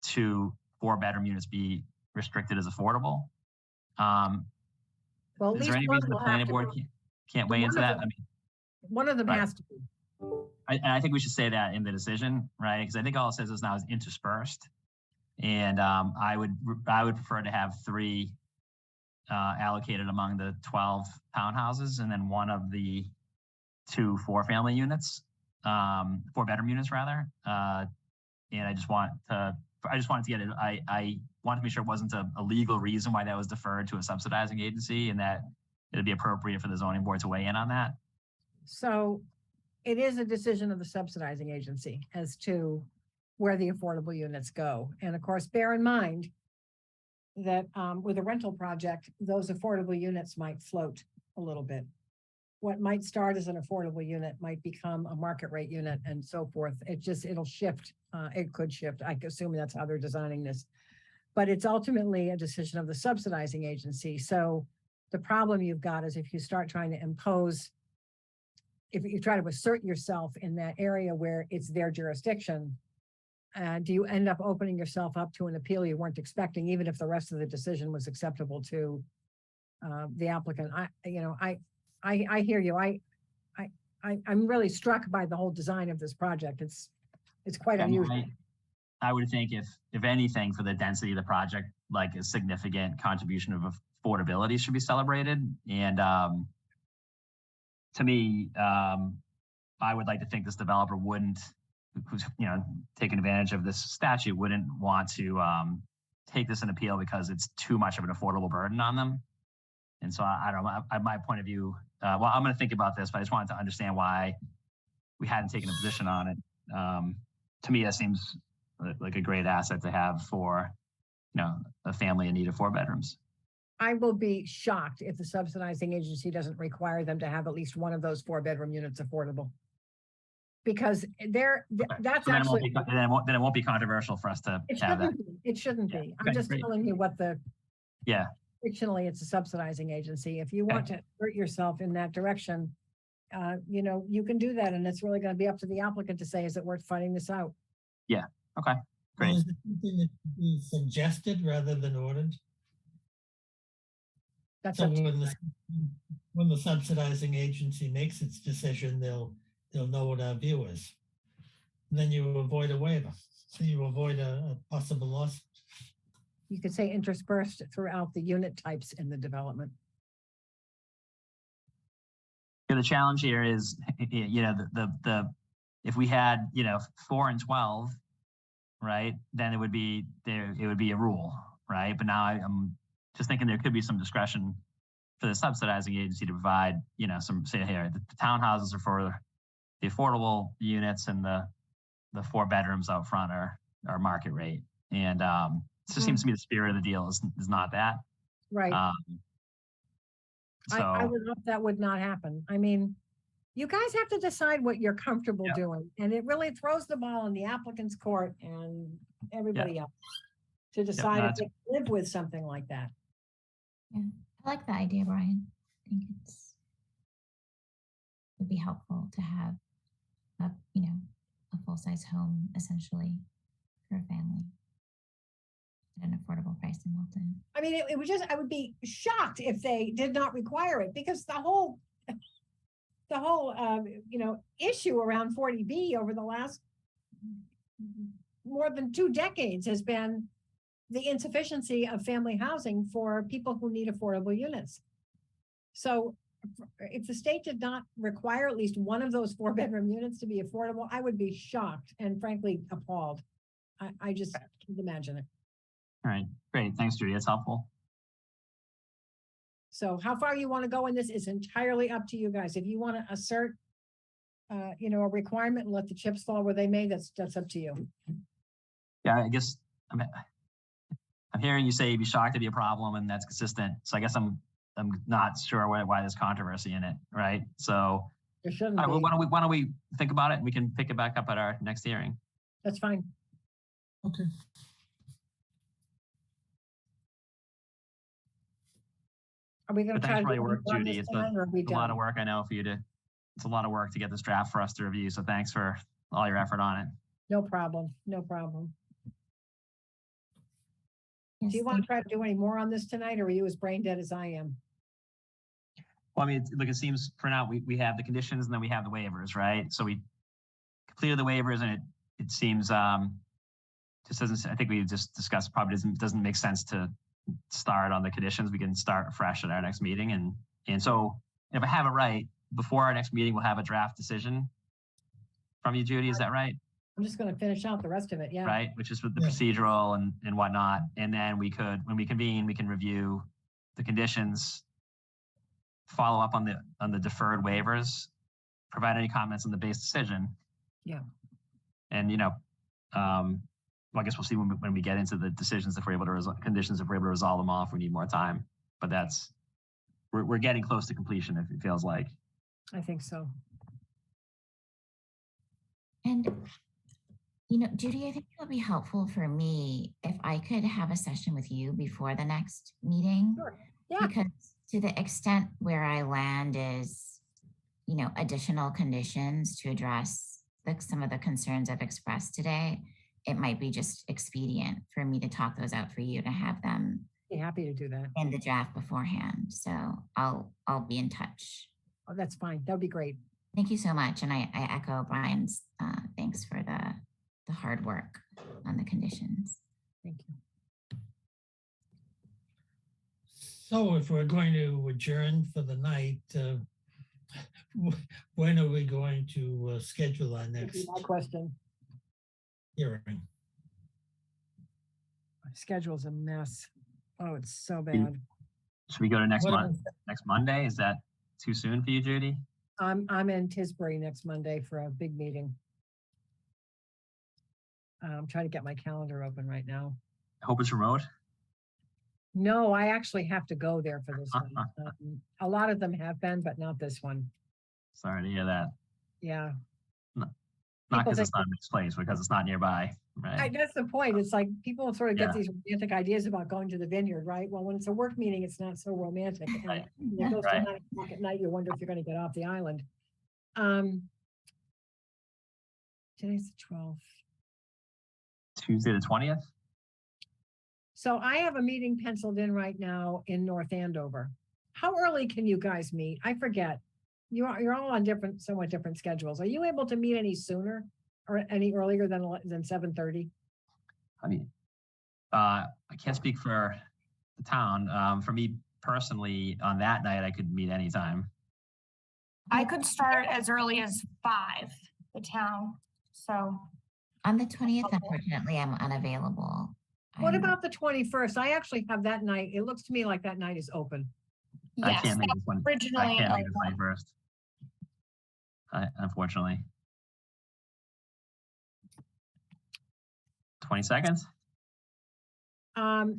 2 4-bedroom units be restricted as affordable. Well, at Is there least any one reason the will have planning to board be. can't weigh One into of that? them- One of them Right. has to be. I think we should say that in the decision, right? Because I think all it says is now is interspersed. And I would prefer to have 3 allocated among the 12 townhouses, and then one of the 2 4-family units, 4-bedroom units rather. And I just wanted to get it. I wanted to make sure it wasn't a legal reason why that was deferred to a subsidizing agency, and that it'd be appropriate for the zoning board to weigh in on that. So it is a decision of the subsidizing agency as to where the affordable units go. And of course, bear in mind that with a rental project, those affordable units might float a little bit. What might start as an affordable unit might become a market rate unit and so forth. It'll shift. It could shift. I assume that's how they're designing this. But it's ultimately a decision of the subsidizing agency. So the problem you've got is if you start trying to impose, if you try to assert yourself in that area where it's their jurisdiction, do you end up opening yourself up to an appeal you weren't expecting, even if the rest of the decision was acceptable to the applicant? I hear you. I'm really struck by the whole design of this project. It's quite unusual. I would think if anything, for the density of the project, like a significant contribution of affordability should be celebrated. And to me, I would like to think this developer who's taking advantage of this statute, wouldn't want to take this in appeal because it's too much of an affordable burden on them. And so I don't know, my point of view, well, I'm going to think about this, but I just wanted to understand why we hadn't taken a position on it. To me, that seems like a great asset to have for, a family in need of 4 bedrooms. I will be shocked if the subsidizing agency doesn't require them to have at least one of those 4-bedroom units affordable. Because that's So actually. then it won't be controversial for us to have that. It shouldn't Yeah. be. I'm Okay, just great. telling you what Yeah. fictionally, it's a subsidizing agency. If you want to hurt yourself in that direction, you can do that. And it's really going to be up to the applicant to say, is it worth fighting this out? Yeah. Okay. Great. Well, is it something that could be suggested rather than ordered? That's So up to when the subsidizing agency makes its decision, they'll know what our view is. And then you avoid a waiver. So you avoid a possible loss. You could say interspersed throughout the unit types in the development. The challenge here is, if we had, 4 and 12, right, then it would be a rule, right? But now I'm just thinking there could be some discretion for the subsidizing agency to provide, some, say here, the townhouses are for the affordable units, and the 4 bedrooms out front are market rate. And it just seems to me the spirit of the deal is not that. Right. So I would hope that would not happen. I mean, you guys have to decide what you're comfortable doing. And it really throws the ball in the applicant's court and everybody else to decide if they live with something like that. Yeah, I like the idea, Brian. I think would be helpful to have a full-size home essentially for a family at an affordable price in Milton. I mean, it would I would be shocked if they did not require it, because the whole issue around 40B over the last more than 2 decades has been the insufficiency of family housing for people who need affordable units. So if the state did not require at least one of those 4-bedroom units to be affordable, I would be shocked and frankly appalled. I just can't imagine it. All right, great. Thanks, Judy. That's helpful. So how far you want to go in this is entirely up to you guys. If you want to assert, you know, a requirement and let the chips fall where they may, that's up to you. Yeah, I guess I'm hearing you say you'd be shocked to be a problem, and that's consistent. So I guess I'm not sure why there's controversy in it, right? So There shouldn't all right, well, be. why don't we think about it and we can pick it back up at our next hearing. That's fine. Okay. Are we going But to try thanks to for all your do work, Judy. this It's tonight, or are we a lot of done? work, I know, for you to. It's a lot of work to get this draft for us to review. So thanks for all your effort on it. No problem. No problem. Yes, Do you want to thank- try to do any more on this tonight, or are you as brain dead as I am? Well, I mean, look, it seems for now we have the conditions and then we have the waivers, right? So we completed the waivers, and it seems just doesn't. I think we just discussed probably doesn't make sense to start on the conditions. We can start fresh at our next meeting, and so if I have it right, before our next meeting, we'll have a draft decision from you, Judy. Is that right? I'm just going to finish out the rest of it. Yeah. Right, which is with the Yeah. procedural and whatnot. And then we could, when we convene, we can review the conditions, follow up on the deferred waivers, provide any comments on the base decision. Yeah. And well, I guess we'll see when we get into the decisions if we're able to resolve conditions, if we're able to resolve them all, if we need more time. But we're getting close to completion, if it feels like. I think so. And, Judy, I think it would be helpful for me if I could have a session with you before the next meeting. Sure. Yeah. Because to the extent where I land is, additional conditions to address some of the concerns I've expressed today, it might be just expedient for me to talk those out for you to have them Be happy to do that. in the draft beforehand. So I'll be in touch. Oh, that's fine. That would be great. Thank you so much. And I echo Brian's thanks for the hard work on the conditions. Thank you. So if we're going to adjourn for the night, when are we going to schedule our That'd be next my question. hearing? My schedule's a mess. Oh, it's so bad. Should we go to next What- next Monday? Is that too soon for you, Judy? I'm in Tisbury next Monday for a big meeting. I'm trying to get my calendar open right now. I hope it's remote. No, I actually have to go there for this one. A lot of them have been, but not this one. Sorry to hear that. Yeah. Not People because it's think- not a mixed place, because it's not nearby, right? That's the point. It's like people sort of get Yeah. these romantic ideas about going to the vineyard, right? Well, when it's a work meeting, it's not so romantic. And Right. when it goes to Right. 9 o'clock at night, you wonder if you're going to get off the island. Today's the 12th. Tuesday the 20th? So I have a meeting penciled in right now in North Andover. How early can you guys meet? I forget. You're all on somewhat different schedules. Are you able to meet any sooner or any earlier than 7:30? I mean, I can't speak for the town. For me personally, on that night, I could meet anytime. I could start as early as 5, the town, so. On the 20th, unfortunately, I'm unavailable. What I'm- about the 21st? I actually have that night. It looks to me like that night is open. I Yes, can't make that this one. originally, I can't make the like, 21st. Unfortunately. 22nd?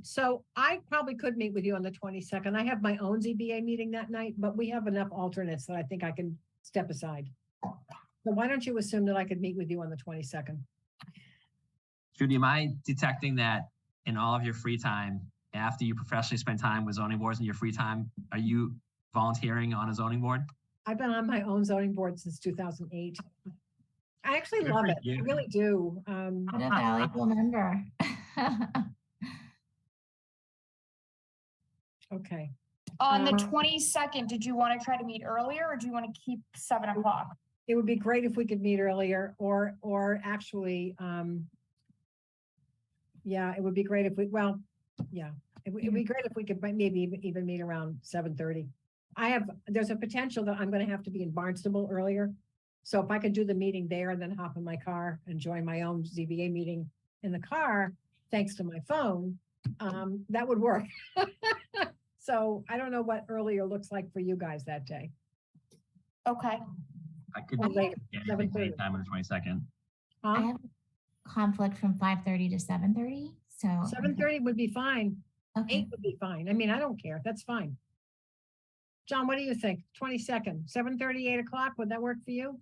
So I probably could meet with you on the 22nd. I have my own ZBA meeting that night, but we have enough alternates that I think I can step aside. So why don't you assume that I could meet with you on the 22nd? Judy, am I detecting that in all of your free time, after you professionally spend time with zoning boards in your free time, are you volunteering on a zoning board? I've been on my own zoning board since 2008. I actually Good love for it. I you. really do. What a valuable member. Okay. on the Um, 22nd, did you want to try to meet earlier or do you want to keep 7 o'clock? It would be great if we could meet earlier or actually, yeah, it would be great if it'd be great if we could maybe even meet around 7:30. There's a potential that I'm going to have to be in Barnstable earlier. So if I could do the meeting there and then hop in my car and join my own ZBA meeting in the car, thanks to my phone, that would work. So I don't know what earlier looks like for you guys that day. Okay. I could Or later, yeah, I think 7:30. anytime on the 22nd. I Huh? have conflict from 5:30 to 7:30, so. 7:30 would be fine. Okay. 8 would be fine. I mean, I don't care. That's fine. John, what do you think? 22nd, 7:30, 8 o'clock, would that work for you?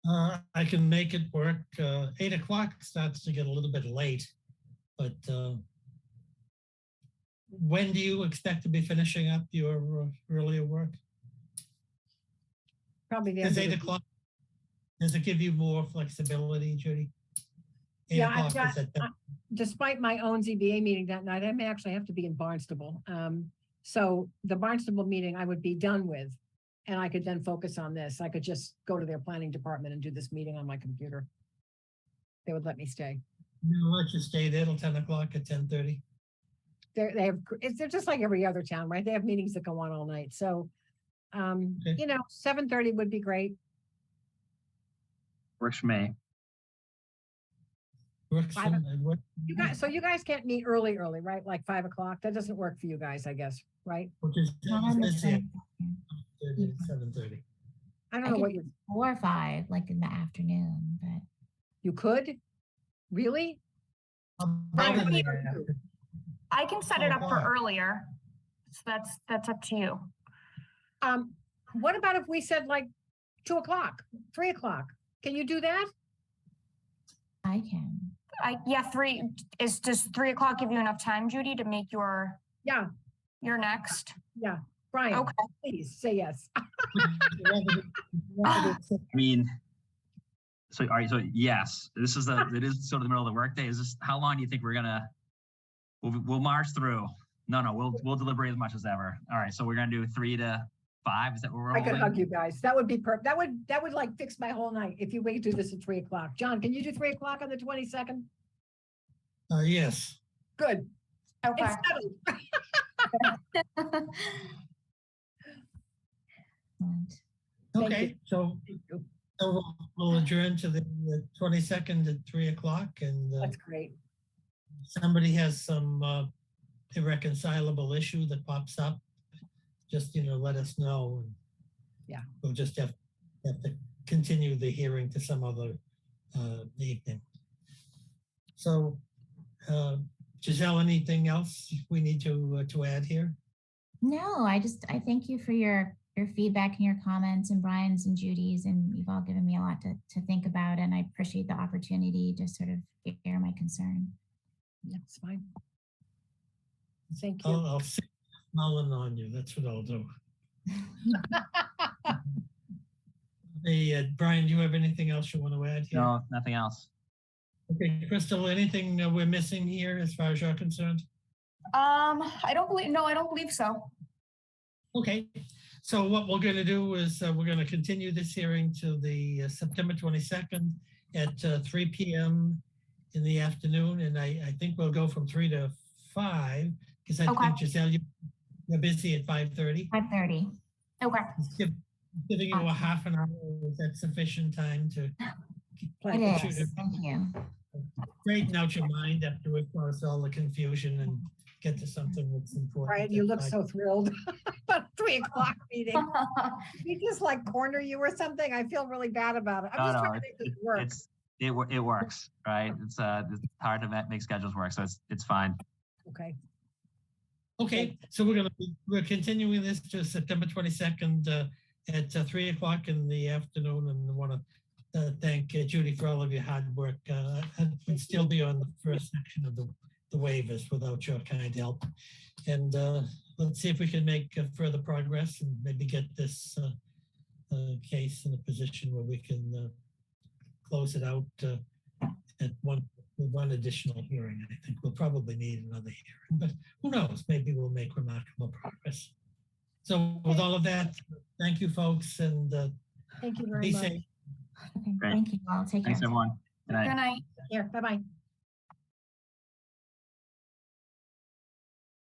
I can make it work. 8 o'clock starts to get a little bit late, but when do you expect to be finishing up your earlier work? Probably the Is end of 8 the- o'clock? Does it give you more flexibility, Judy? 8 Yeah, I've o'clock is got- at Despite my own ZBA meeting that night, I may actually have to be in Barnstable. So the Barnstable meeting I would be done with, and I could then focus on this. I could just go to their planning department and do this meeting on my computer. They would let me stay. Let's just stay there till 10 o'clock at 10:30. They're just like every other town, right? They have meetings that go on all night. So, Okay. 7:30 would be great. Works for me. Works I don't- for- what- So you guys can't meet early, right? Like 5 o'clock. That doesn't work for you guys, I guess, right? Which is Not on the 7:30 22nd. 7:30. I I don't know could what do you 4 or 5, like in the afternoon, but you could. Really? About Brian, in what do there you after- I can set it up for 12:00. earlier. So that's up to you. What about if we said like 2 o'clock, 3 o'clock? Can you do that? I can. Does 3 o'clock give you enough time, Judy, to make your Yeah, next? yeah. Brian, Okay. please say yes. I mean, so all right, so yes, it is sort of the middle of the workday. Is this how long do you think we'll march through? No, we'll deliberate as much as ever. All right, so we're gonna do 3 to 5. Is that what we're I could holding? hug you guys. That would be perfect. That would like fix my whole night if you wait to do this at 3 o'clock. John, can you do 3 o'clock on the 22nd? Yes. Good. Okay. It's settled. Excellent. Thank Okay, you. so Thank you. we'll adjourn to the 22nd at 3 o'clock, and That's great. somebody has some irreconcilable issue that pops up, just, let us know. And Yeah. We'll just have to continue the hearing to some other evening. So, Giselle, anything else we need to add here? No, I thank you for your feedback and your comments, and Brian's and Judy's, and you've all given me a lot to think about, and I appreciate the opportunity to sort of air my concern. That's fine. Thank you. I'll sit smiling on you. That's what I'll do. Hey, Brian, do you have anything else you want to add here? No, nothing else. Okay, Crystal, anything we're missing here as far as you're concerned? I don't believe so. Okay, so what we're going to do is we're going to continue this hearing to the September 22nd at 3 p.m. in the afternoon. And I think we'll go from 3 to 5 because I Okay. think, Giselle, you're busy at 5:30. 5:30. Okay. Giving you a half an hour, is that sufficient time to It is. Thank you. straighten out your mind after we close all the confusion and get to something that's important? Brian, you look so thrilled about 3 o'clock meeting. We just like corner you or something. I feel really bad about it. I'm just trying to make this work. It works, right? It's hard to make schedules work, so it's fine. Okay. Okay, so we're continuing this to September 22nd at 3 o'clock in the afternoon, and I want to thank Judy for all of your hard work. I'd still be on the first section of the waivers without your kind help. And let's see if we can make further progress and maybe get this case in a position where we can close it out at one additional hearing. I think we'll probably need another hearing, but who knows? Maybe we'll make remarkable progress. So with all of that, thank you, folks, and Thank you very be much. safe. Okay, Great. thank you all. Take care. Thanks, everyone. Good night. Good night. Here, bye-bye.